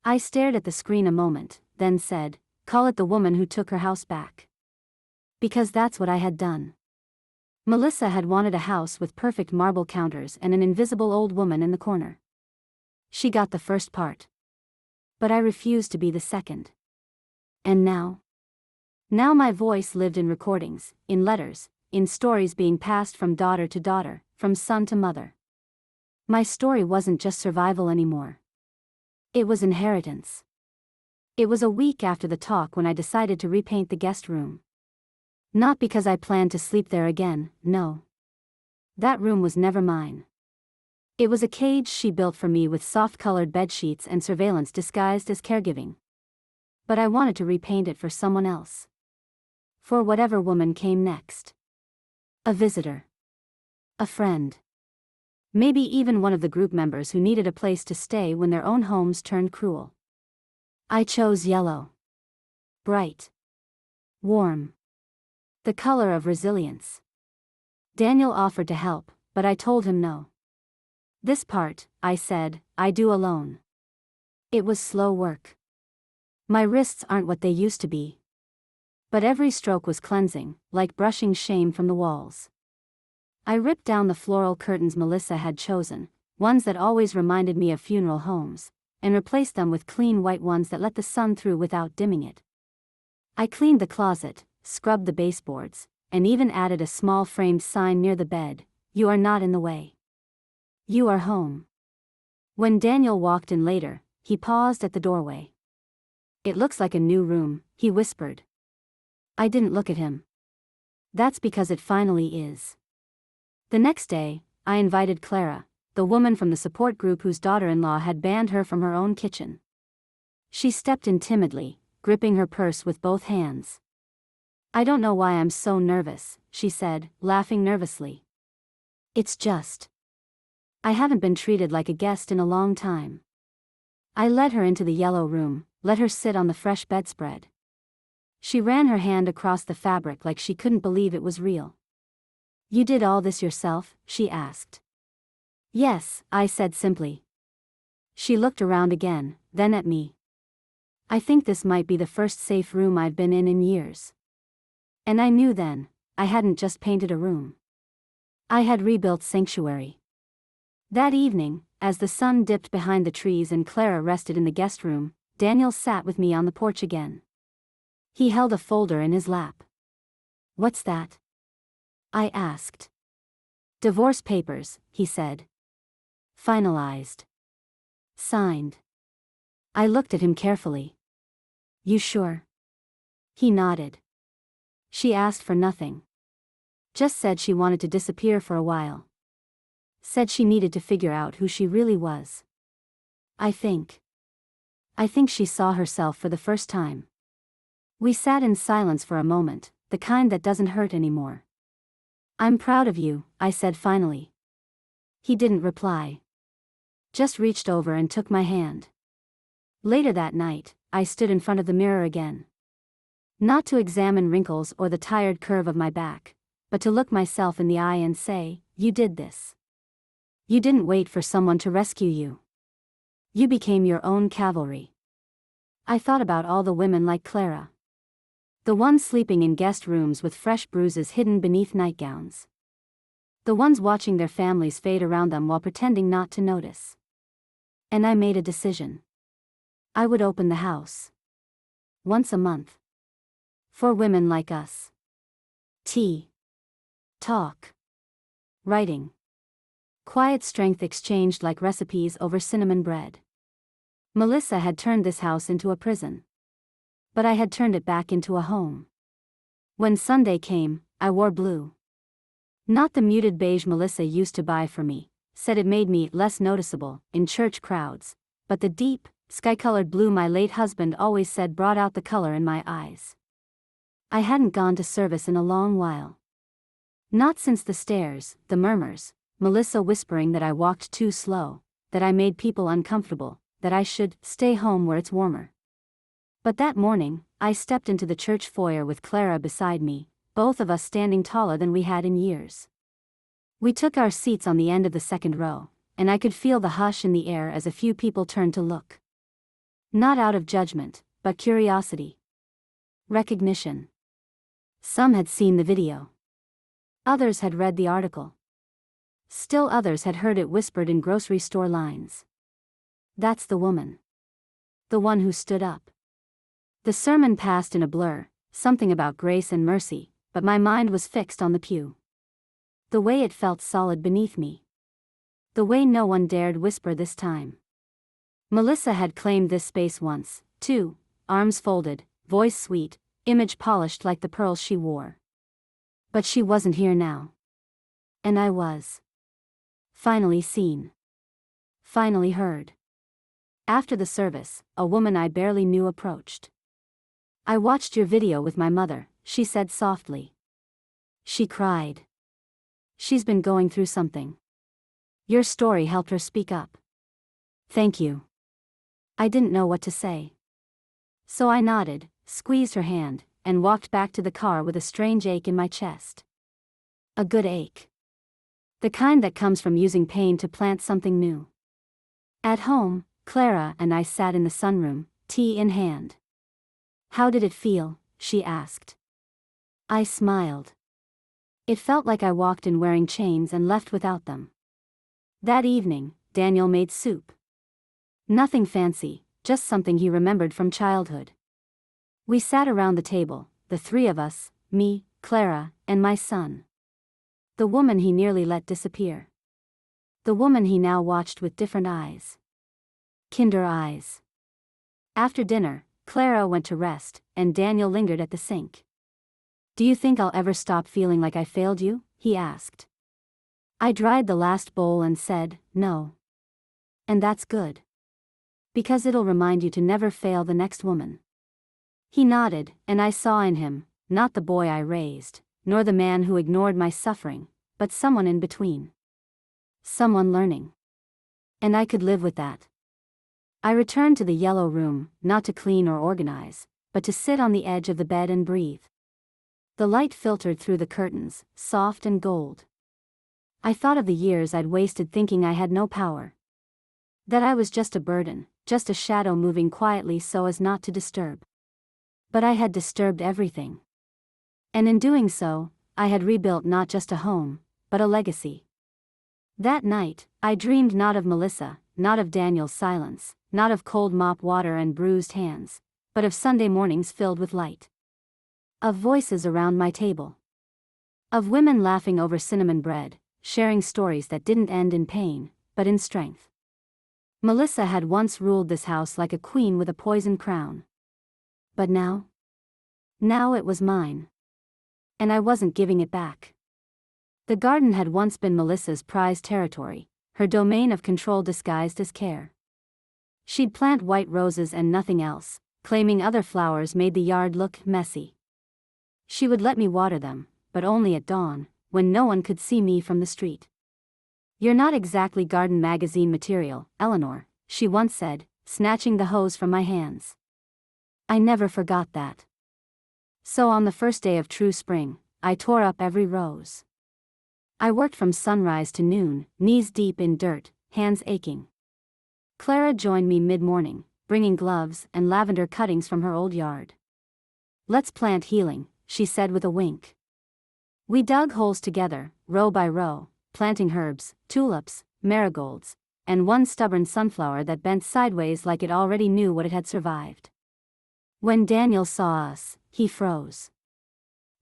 I stared at the screen a moment, then said, call it The Woman Who Took Her House Back. Because that's what I had done. Melissa had wanted a house with perfect marble counters and an invisible old woman in the corner. She got the first part. But I refused to be the second. And now? Now my voice lived in recordings, in letters, in stories being passed from daughter to daughter, from son to mother. My story wasn't just survival anymore. It was inheritance. It was a week after the talk when I decided to repaint the guest room. Not because I planned to sleep there again, no. That room was never mine. It was a cage she built for me with soft-colored bedsheets and surveillance disguised as caregiving. But I wanted to repaint it for someone else. For whatever woman came next. A visitor. A friend. Maybe even one of the group members who needed a place to stay when their own homes turned cruel. I chose yellow. Bright. Warm. The color of resilience. Daniel offered to help, but I told him no. This part, I said, I do alone. It was slow work. My wrists aren't what they used to be. But every stroke was cleansing, like brushing shame from the walls. I ripped down the floral curtains Melissa had chosen, ones that always reminded me of funeral homes, and replaced them with clean white ones that let the sun through without dimming it. I cleaned the closet, scrubbed the baseboards, and even added a small framed sign near the bed, "You are not in the way. You are home." When Daniel walked in later, he paused at the doorway. "It looks like a new room," he whispered. I didn't look at him. That's because it finally is. The next day, I invited Clara, the woman from the support group whose daughter-in-law had banned her from her own kitchen. She stepped in timidly, gripping her purse with both hands. "I don't know why I'm so nervous," she said, laughing nervously. "It's just. I haven't been treated like a guest in a long time." I led her into the yellow room, let her sit on the fresh bedspread. She ran her hand across the fabric like she couldn't believe it was real. "You did all this yourself?" she asked. "Yes," I said simply. She looked around again, then at me. "I think this might be the first safe room I've been in years." And I knew then, I hadn't just painted a room. I had rebuilt sanctuary. That evening, as the sun dipped behind the trees and Clara rested in the guest room, Daniel sat with me on the porch again. He held a folder in his lap. "What's that?" I asked. "Divorce papers," he said. "Finalized. Signed." I looked at him carefully. "You sure?" He nodded. "She asked for nothing. Just said she wanted to disappear for a while. Said she needed to figure out who she really was. I think she saw herself for the first time." We sat in silence for a moment, the kind that doesn't hurt anymore. "I'm proud of you," I said finally. He didn't reply. Just reached over and took my hand. Later that night, I stood in front of the mirror again. Not to examine wrinkles or the tired curve of my back, but to look myself in the eye and say, "You did this. You didn't wait for someone to rescue you. You became your own cavalry." I thought about all the women like Clara. The ones sleeping in guest rooms with fresh bruises hidden beneath nightgowns. The ones watching their families fade around them while pretending not to notice. And I made a decision. I would open the house. Once a month. For women like us. Tea. Talk. Writing. Quiet strength exchanged like recipes over cinnamon bread. Melissa had turned this house into a prison. But I had turned it back into a home. When Sunday came, I wore blue. Not the muted beige Melissa used to buy for me, said it made me less noticeable in church crowds, but the deep, sky-colored blue my late husband always said brought out the color in my eyes. I hadn't gone to service in a long while. Not since the stares, the murmurs, Melissa whispering that I walked too slow, that I made people uncomfortable, that I should stay home where it's warmer. But that morning, I stepped into the church foyer with Clara beside me, both of us standing taller than we had in years. We took our seats on the end of the second row, and I could feel the hush in the air as a few people turned to look. Not out of judgment, but curiosity. Recognition. Some had seen the video. Others had read the article. Still others had heard it whispered in grocery store lines. That's the woman. The one who stood up. The sermon passed in a blur, something about grace and mercy, but my mind was fixed on the pew. The way it felt solid beneath me. The way no one dared whisper this time. Melissa had claimed this space once, too, arms folded, voice sweet, image polished like the pearls she wore. But she wasn't here now. And I was. Finally seen. Finally heard. After the service, a woman I barely knew approached. "I watched your video with my mother," she said softly. She cried. She's been going through something. Your story helped her speak up. Thank you. I didn't know what to say. So I nodded, squeezed her hand, and walked back to the car with a strange ache in my chest. A good ache. The kind that comes from using pain to plant something new. At home, Clara and I sat in the sunroom, tea in hand. How did it feel? She asked. I smiled. It felt like I walked in wearing chains and left without them. That evening, Daniel made soup. Nothing fancy, just something he remembered from childhood. We sat around the table, the three of us, me, Clara, and my son. The woman he nearly let disappear. The woman he now watched with different eyes. Kinder eyes. After dinner, Clara went to rest, and Daniel lingered at the sink. Do you think I'll ever stop feeling like I failed you? He asked. I dried the last bowl and said, no. And that's good. Because it'll remind you to never fail the next woman. He nodded, and I saw in him, not the boy I raised, nor the man who ignored my suffering, but someone in between. Someone learning. And I could live with that. I returned to the yellow room, not to clean or organize, but to sit on the edge of the bed and breathe. The light filtered through the curtains, soft and gold. I thought of the years I'd wasted thinking I had no power. That I was just a burden, just a shadow moving quietly so as not to disturb. But I had disturbed everything. And in doing so, I had rebuilt not just a home, but a legacy. That night, I dreamed not of Melissa, not of Daniel's silence, not of cold mop water and bruised hands, but of Sunday mornings filled with light. Of voices around my table. Of women laughing over cinnamon bread, sharing stories that didn't end in pain, but in strength. Melissa had once ruled this house like a queen with a poisoned crown. But now? Now it was mine. And I wasn't giving it back. The garden had once been Melissa's prized territory, her domain of control disguised as care. She'd plant white roses and nothing else, claiming other flowers made the yard look messy. She would let me water them, but only at dawn, when no one could see me from the street. You're not exactly garden magazine material, Eleanor, she once said, snatching the hose from my hands. I never forgot that. So on the first day of true spring, I tore up every rose. I worked from sunrise to noon, knees deep in dirt, hands aching. Clara joined me mid-morning, bringing gloves and lavender cuttings from her old yard. Let's plant healing, she said with a wink. We dug holes together, row by row, planting herbs, tulips, marigolds, and one stubborn sunflower that bent sideways like it already knew what it had survived. When Daniel saw us, he froze.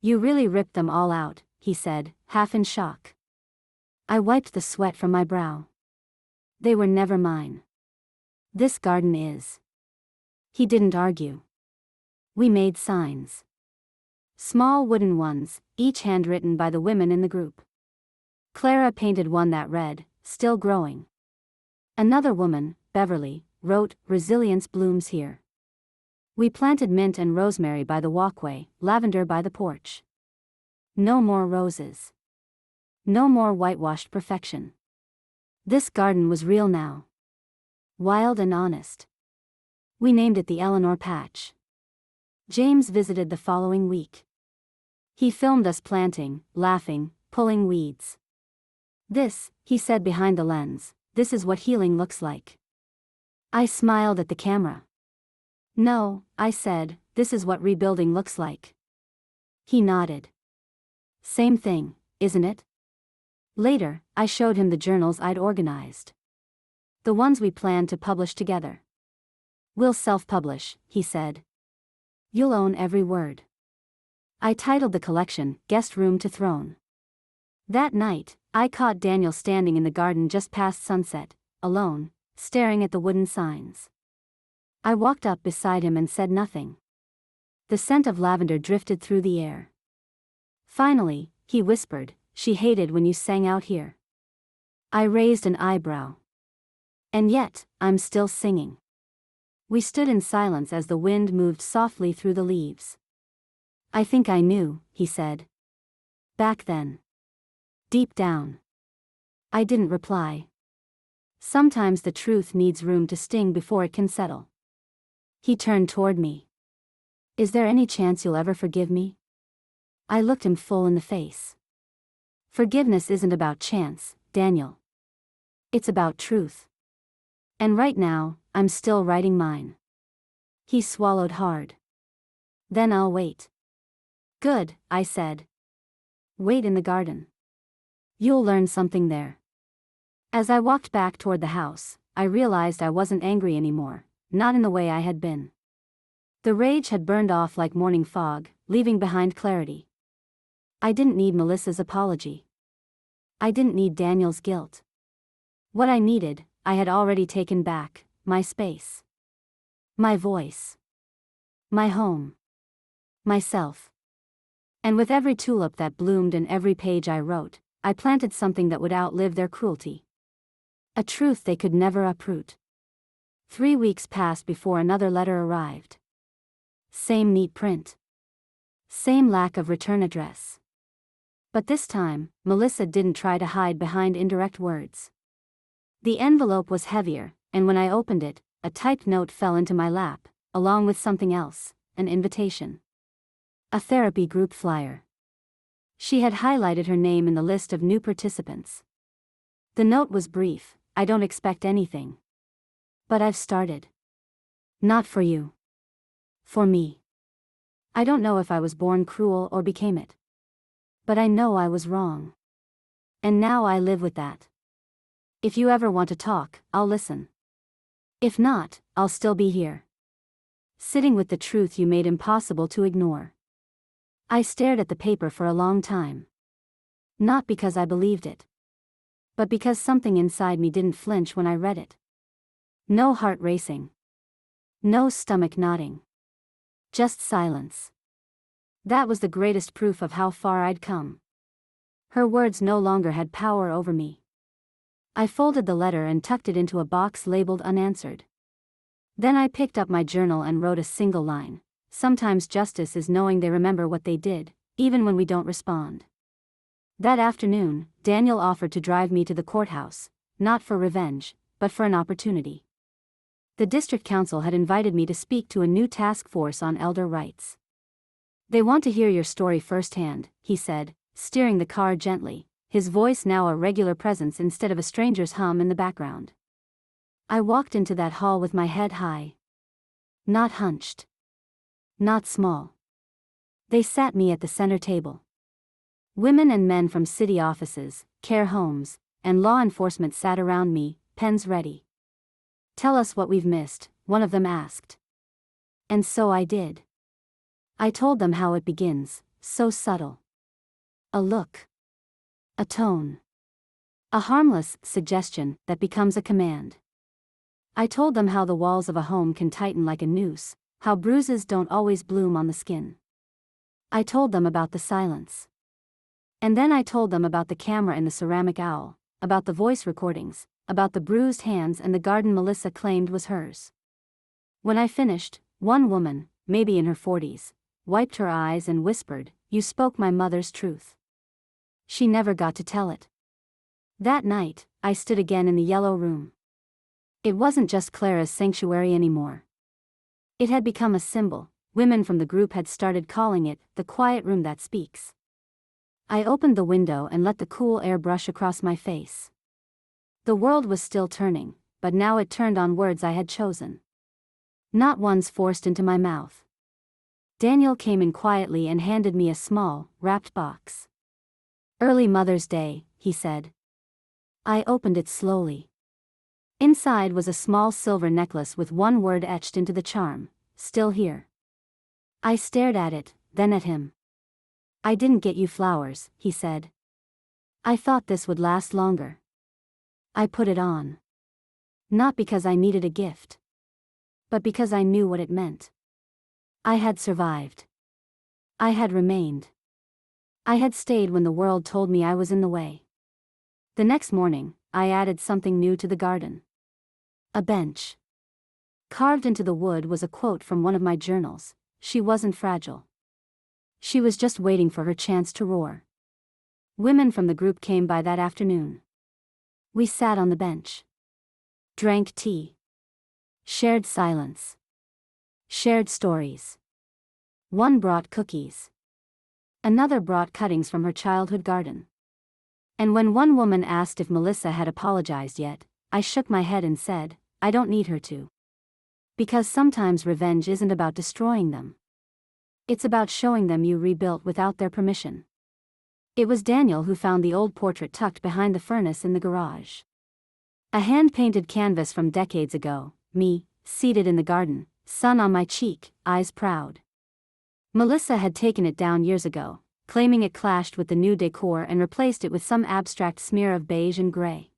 You really ripped them all out, he said, half in shock. I wiped the sweat from my brow. They were never mine. This garden is. He didn't argue. We made signs. Small wooden ones, each handwritten by the women in the group. Clara painted one that read, "Still growing." Another woman, Beverly, wrote, "Resilience blooms here." We planted mint and rosemary by the walkway, lavender by the porch. No more roses. No more whitewashed perfection. This garden was real now. Wild and honest. We named it the Eleanor Patch. James visited the following week. He filmed us planting, laughing, pulling weeds. "This," he said behind the lens, "this is what healing looks like." I smiled at the camera. "No," I said, "this is what rebuilding looks like." He nodded. "Same thing, isn't it?" Later, I showed him the journals I'd organized. The ones we planned to publish together. "We'll self-publish," he said. "You'll own every word." I titled the collection, Guest Room to Throne. That night, I caught Daniel standing in the garden just past sunset, alone, staring at the wooden signs. I walked up beside him and said nothing. The scent of lavender drifted through the air. Finally, he whispered, "She hated when you sang out here." I raised an eyebrow. "And yet, I'm still singing." We stood in silence as the wind moved softly through the leaves. "I think I knew," he said. "Back then. Deep down." I didn't reply. Sometimes the truth needs room to sting before it can settle. He turned toward me. "Is there any chance you'll ever forgive me?" I looked him full in the face. "Forgiveness isn't about chance, Daniel. It's about truth. And right now, I'm still writing mine." He swallowed hard. "Then I'll wait." "Good," I said. "Wait in the garden. You'll learn something there." As I walked back toward the house, I realized I wasn't angry anymore, not in the way I had been. The rage had burned off like morning fog, leaving behind clarity. I didn't need Melissa's apology. I didn't need Daniel's guilt. What I needed, I had already taken back: my space. My voice. My home. Myself. And with every tulip that bloomed and every page I wrote, I planted something that would outlive their cruelty. A truth they could never uproot. 3 weeks passed before another letter arrived. Same neat print. Same lack of return address. But this time, Melissa didn't try to hide behind indirect words. The envelope was heavier, and when I opened it, a typed note fell into my lap, along with something else, an invitation. A therapy group flyer. She had highlighted her name in the list of new participants. The note was brief: "I don't expect anything. But I've started. Not for you. For me. I don't know if I was born cruel or became it. But I know I was wrong. And now I live with that. If you ever want to talk, I'll listen. If not, I'll still be here. Sitting with the truth you made impossible to ignore." I stared at the paper for a long time. Not because I believed it. But because something inside me didn't flinch when I read it. No heart racing. No stomach knotting. Just silence. That was the greatest proof of how far I'd come. Her words no longer had power over me. I folded the letter and tucked it into a box labeled unanswered. Then I picked up my journal and wrote a single line: "Sometimes justice is knowing they remember what they did, even when we don't respond." That afternoon, Daniel offered to drive me to the courthouse, not for revenge, but for an opportunity. The district council had invited me to speak to a new task force on elder rights. "They want to hear your story firsthand," he said, steering the car gently, his voice now a regular presence instead of a stranger's hum in the background. I walked into that hall with my head high. Not hunched. Not small. They sat me at the center table. Women and men from city offices, care homes, and law enforcement sat around me, pens ready. "Tell us what we've missed," one of them asked. And so I did. I told them how it begins, so subtle. A look. A tone. A harmless suggestion that becomes a command. I told them how the walls of a home can tighten like a noose, how bruises don't always bloom on the skin. I told them about the silence. And then I told them about the camera and the ceramic owl, about the voice recordings, about the bruised hands and the garden Melissa claimed was hers. When I finished, one woman, maybe in her 40s, wiped her eyes and whispered, "You spoke my mother's truth." She never got to tell it. That night, I stood again in the yellow room. It wasn't just Clara's sanctuary anymore. It had become a symbol. Women from the group had started calling it the quiet room that speaks. I opened the window and let the cool air brush across my face. The world was still turning, but now it turned on words I had chosen. Not ones forced into my mouth. Daniel came in quietly and handed me a small, wrapped box. "Early Mother's Day," he said. I opened it slowly. Inside was a small silver necklace with one word etched into the charm: "Still here." I stared at it, then at him. "I didn't get you flowers," he said. "I thought this would last longer." I put it on. Not because I needed a gift, but because I knew what it meant. I had survived. I had remained. I had stayed when the world told me I was in the way. The next morning, I added something new to the garden. A bench. Carved into the wood was a quote from one of my journals: "She wasn't fragile. She was just waiting for her chance to roar." Women from the group came by that afternoon. We sat on the bench. Drank tea. Shared silence. Shared stories. One brought cookies. Another brought cuttings from her childhood garden. And when one woman asked if Melissa had apologized yet, I shook my head and said, "I don't need her to." Because sometimes revenge isn't about destroying them. It's about showing them you rebuilt without their permission. It was Daniel who found the old portrait tucked behind the furnace in the garage. A hand-painted canvas from decades ago, me, seated in the garden, sun on my cheek, eyes proud. Melissa had taken it down years ago, claiming it clashed with the new decor and replaced it with some abstract smear of beige and gray.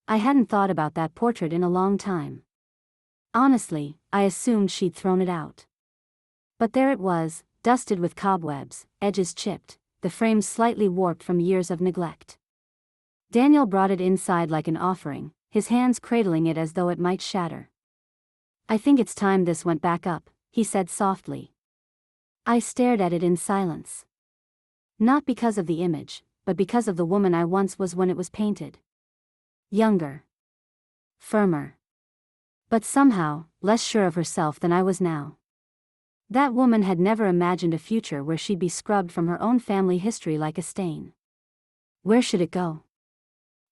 I hadn't thought about that portrait in a long time. Honestly, I assumed she'd thrown it out. But there it was, dusted with cobwebs, edges chipped, the frame slightly warped from years of neglect. Daniel brought it inside like an offering, his hands cradling it as though it might shatter. "I think it's time this went back up," he said softly. I stared at it in silence. Not because of the image, but because of the woman I once was when it was painted. Younger. Firmer. But somehow, less sure of herself than I was now. That woman had never imagined a future where she'd be scrubbed from her own family history like a stain. "Where should it go?"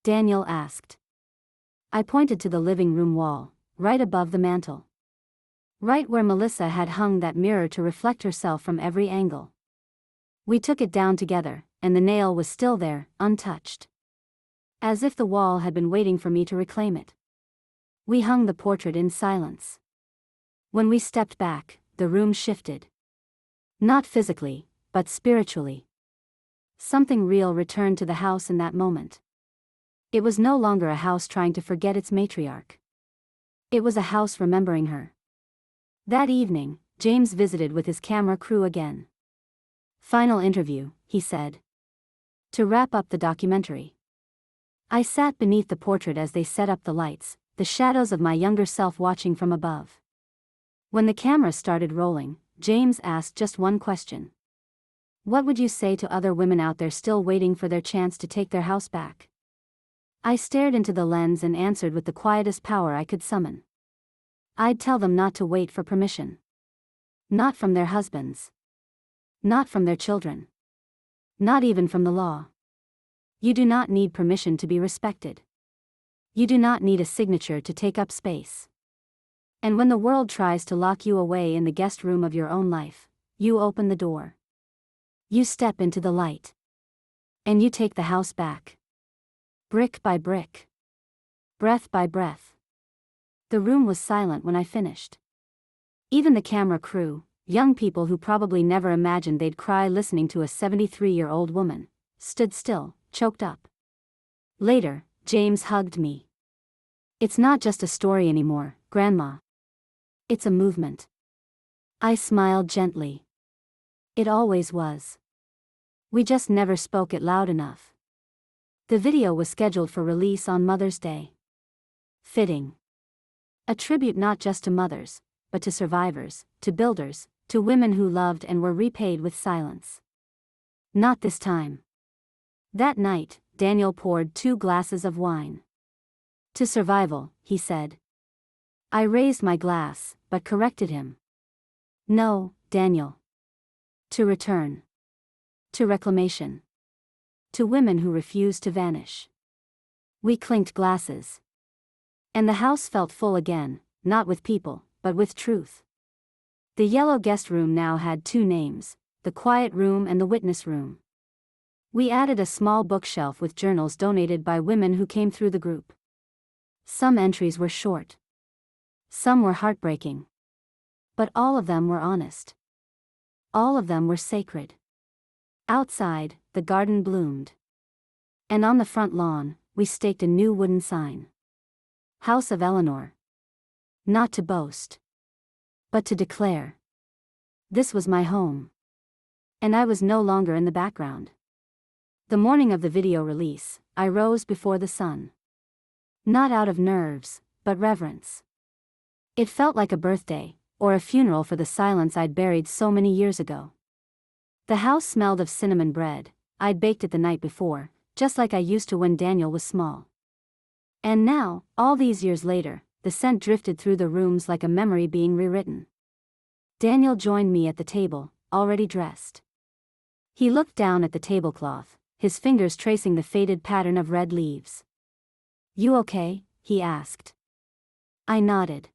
Daniel asked. I pointed to the living room wall, right above the mantel. Right where Melissa had hung that mirror to reflect herself from every angle. We took it down together, and the nail was still there, untouched. As if the wall had been waiting for me to reclaim it. We hung the portrait in silence. When we stepped back, the room shifted. Not physically, but spiritually. Something real returned to the house in that moment. It was no longer a house trying to forget its matriarch. It was a house remembering her. That evening, James visited with his camera crew again. "Final interview," he said. "To wrap up the documentary." I sat beneath the portrait as they set up the lights, the shadows of my younger self watching from above. When the camera started rolling, James asked just one question. "What would you say to other women out there still waiting for their chance to take their house back?" I stared into the lens and answered with the quietest power I could summon. I'd tell them not to wait for permission. Not from their husbands. Not from their children. Not even from the law. You do not need permission to be respected. You do not need a signature to take up space. And when the world tries to lock you away in the guest room of your own life, you open the door. You step into the light. And you take the house back. Brick by brick. Breath by breath. The room was silent when I finished. Even the camera crew, young people who probably never imagined they'd cry listening to a 73-year-old woman, stood still, choked up. Later, James hugged me. "It's not just a story anymore, Grandma. It's a movement." I smiled gently. It always was. We just never spoke it loud enough. The video was scheduled for release on Mother's Day. Fitting. A tribute not just to mothers, but to survivors, to builders, to women who loved and were repaid with silence. Not this time. That night, Daniel poured 2 glasses of wine. "To survival," he said, I raised my glass, but corrected him. No, Daniel. To return. To reclamation. To women who refuse to vanish. We clinked glasses. And the house felt full again, not with people, but with truth. The yellow guest room now had two names, the quiet room and the witness room. We added a small bookshelf with journals donated by women who came through the group. Some entries were short. Some were heartbreaking. But all of them were honest. All of them were sacred. Outside, the garden bloomed. And on the front lawn, we staked a new wooden sign. House of Eleanor. Not to boast, but to declare. This was my home. And I was no longer in the background. The morning of the video release, I rose before the sun. Not out of nerves, but reverence. It felt like a birthday, or a funeral for the silence I'd buried so many years ago. The house smelled of cinnamon bread. I'd baked it the night before, just like I used to when Daniel was small. And now, all these years later, the scent drifted through the rooms like a memory being rewritten. Daniel joined me at the table, already dressed. He looked down at the tablecloth, his fingers tracing the faded pattern of red leaves. "You okay?" he asked. I nodded.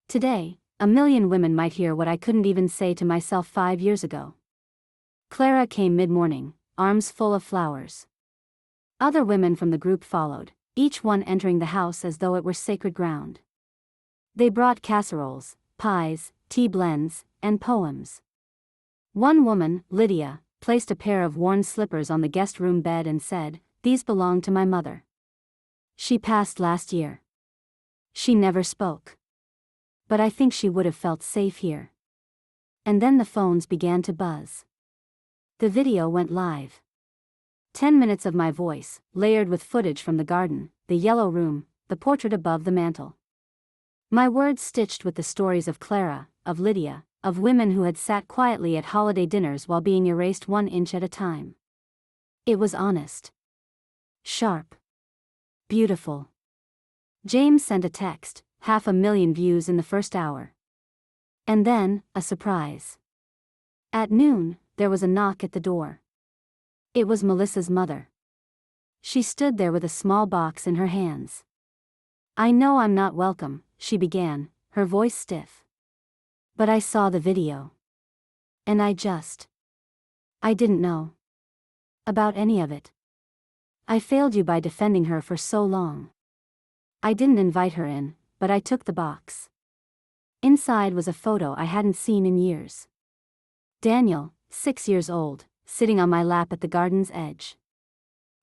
Today, a million women might hear what I couldn't even say to myself 5 years ago. Clara came mid-morning, arms full of flowers. Other women from the group followed, each one entering the house as though it were sacred ground. They brought casseroles, pies, tea blends, and poems. One woman, Lydia, placed a pair of worn slippers on the guest room bed and said, "These belong to my mother. She passed last year. She never spoke. But I think she would have felt safe here." And then the phones began to buzz. The video went live. 10 minutes of my voice, layered with footage from the garden, the yellow room, the portrait above the mantel. My words stitched with the stories of Clara, of Lydia, of women who had sat quietly at holiday dinners while being erased 1 inch at a time. It was honest. Sharp. Beautiful. James sent a text, 500,000 views in the first hour. And then, a surprise. At noon, there was a knock at the door. It was Melissa's mother. She stood there with a small box in her hands. "I know I'm not welcome," she began, her voice stiff. "But I saw the video. And I didn't know about any of it. I failed you by defending her for so long. I didn't invite her in, but I took the box." Inside was a photo I hadn't seen in years. Daniel, 6 years old, sitting on my lap at the garden's edge.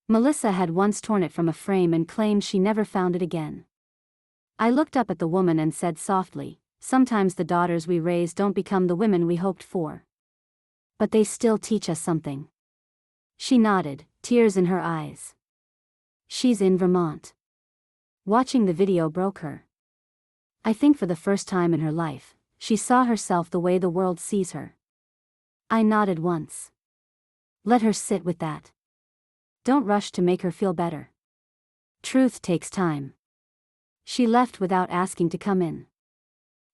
Melissa had once torn it from a frame and claimed she never found it again. I looked up at the woman and said softly, "Sometimes the daughters we raise don't become the women we hoped for. But they still teach us something." She nodded, tears in her eyes. She's in Vermont. Watching the video broke her. I think for the first time in her life, she saw herself the way the world sees her. I nodded once. Let her sit with that. Don't rush to make her feel better. Truth takes time. She left without asking to come in.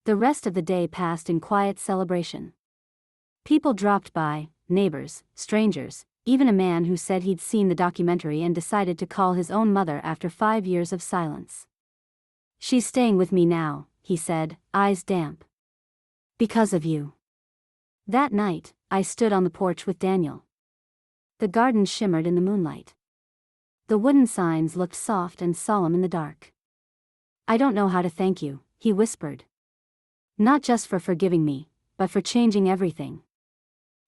The rest of the day passed in quiet celebration. People dropped by, neighbors, strangers, even a man who said he'd seen the documentary and decided to call his own mother after 5 years of silence. "She's staying with me now," he said, eyes damp. "Because of you." That night, I stood on the porch with Daniel. The garden shimmered in the moonlight. The wooden signs looked soft and solemn in the dark. "I don't know how to thank you," he whispered. "Not just for forgiving me, but for changing everything."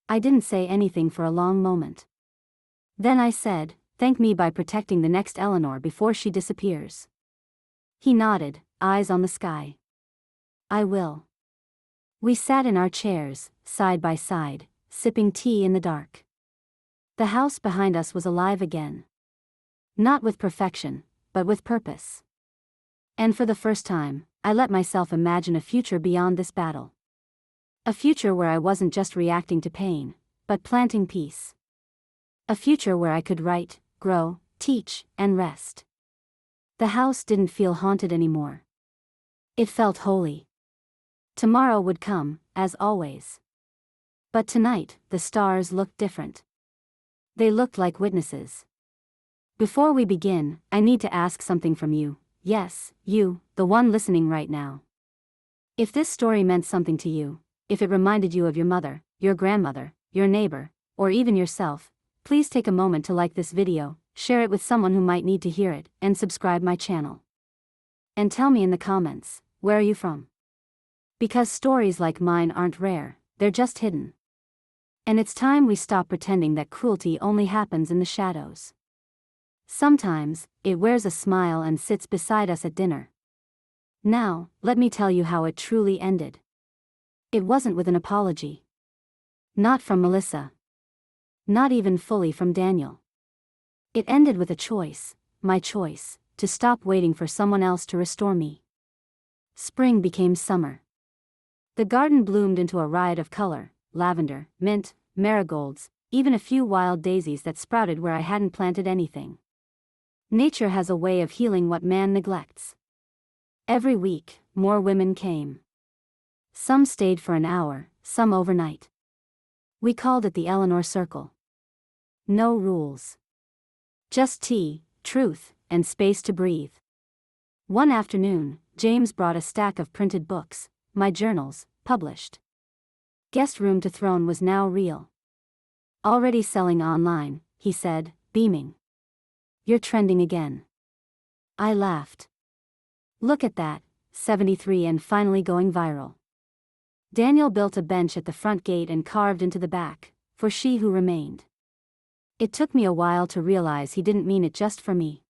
I didn't say anything for a long moment. Then I said, "Thank me by protecting the next Eleanor before she disappears." He nodded, eyes on the sky. "I will." We sat in our chairs, side by side, sipping tea in the dark. The house behind us was alive again. Not with perfection, but with purpose. And for the first time, I let myself imagine a future beyond this battle. A future where I wasn't just reacting to pain, but planting peace. A future where I could write, grow, teach, and rest. The house didn't feel haunted anymore. It felt holy. Tomorrow would come, as always. But tonight, the stars looked different. They looked like witnesses. Before we begin, I need to ask something from you. Yes, you, the one listening right now. If this story meant something to you, if it reminded you of your mother, your grandmother, your neighbor, or even yourself, please take a moment to like this video, share it with someone who might need to hear it, and subscribe my channel. And tell me in the comments, where are you from? Because stories like mine aren't rare, they're just hidden. And it's time we stop pretending that cruelty only happens in the shadows. Sometimes, it wears a smile and sits beside us at dinner. Now, let me tell you how it truly ended. It wasn't with an apology. Not from Melissa. Not even fully from Daniel. It ended with a choice, my choice, to stop waiting for someone else to restore me. Spring became summer. The garden bloomed into a riot of color, lavender, mint, marigolds, even a few wild daisies that sprouted where I hadn't planted anything. Nature has a way of healing what man neglects. Every week, more women came. Some stayed for an hour, some overnight. We called it the Eleanor Circle. No rules. Just tea, truth, and space to breathe. One afternoon, James brought a stack of printed books, my journals, published. Guest Room to Throne was now real. Already selling online, he said, beaming. You're trending again. I laughed. Look at that, 73 and finally going viral. Daniel built a bench at the front gate and carved into the back, for she who remained. It took me a while to realize he didn't mean it just for me.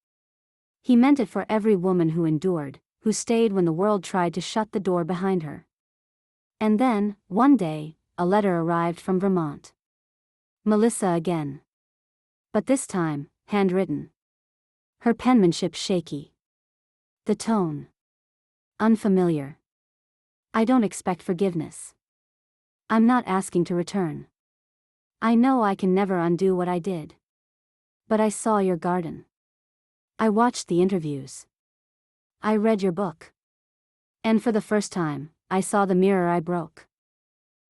He meant it for every woman who endured, who stayed when the world tried to shut the door behind her. And then, one day, a letter arrived from Vermont. Melissa again. But this time, handwritten. Her penmanship shaky. The tone. Unfamiliar. I don't expect forgiveness. I'm not asking to return. I know I can never undo what I did. But I saw your garden. I watched the interviews. I read your book. And for the first time, I saw the mirror I broke.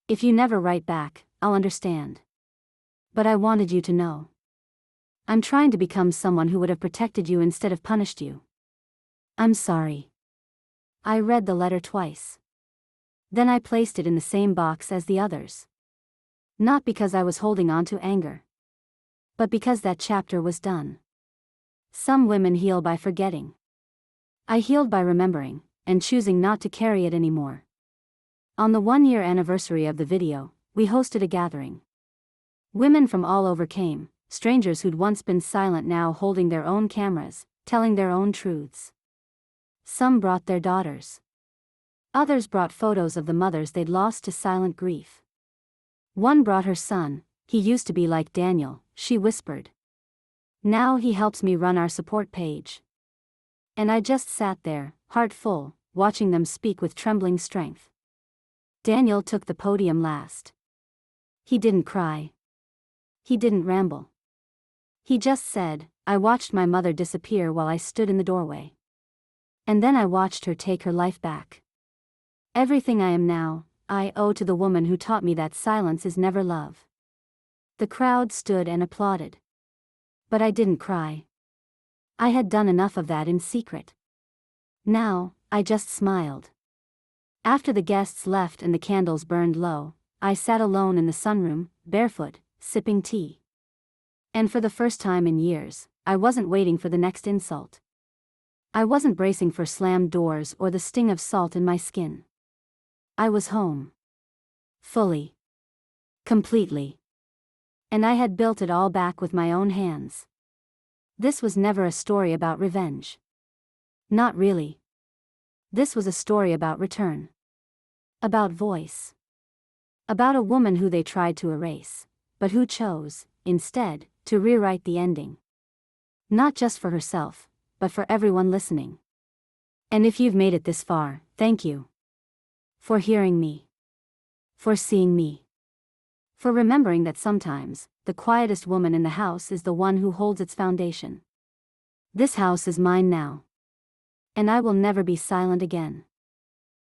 If you never write back, I'll understand. But I wanted you to know. I'm trying to become someone who would have protected you instead of punished you. I'm sorry. I read the letter twice. Then I placed it in the same box as the others. Not because I was holding on to anger. But because that chapter was done. Some women heal by forgetting. I healed by remembering, and choosing not to carry it anymore. On the 1-year anniversary of the video, we hosted a gathering. Women from all over came, strangers who'd once been silent now holding their own cameras, telling their own truths. Some brought their daughters. Others brought photos of the mothers they'd lost to silent grief. One brought her son. He used to be like Daniel, she whispered. Now he helps me run our support page. And I just sat there, heart full, watching them speak with trembling strength. Daniel took the podium last. He didn't cry. He didn't ramble. He just said, I watched my mother disappear while I stood in the doorway. And then I watched her take her life back. Everything I am now, I owe to the woman who taught me that silence is never love. The crowd stood and applauded. But I didn't cry. I had done enough of that in secret. Now, I just smiled. After the guests left and the candles burned low, I sat alone in the sunroom, barefoot, sipping tea. And for the first time in years, I wasn't waiting for the next insult. I wasn't bracing for slammed doors or the sting of salt in my skin. I was home. Fully. Completely. And I had built it all back with my own hands. This was never a story about revenge. Not really. This was a story about return. About voice. About a woman who they tried to erase, but who chose, instead, to rewrite the ending. Not just for herself, but for everyone listening. And if you've made it this far, thank you. For hearing me. For seeing me. For remembering that sometimes, the quietest woman in the house is the one who holds its foundation. This house is mine now. And I will never be silent again.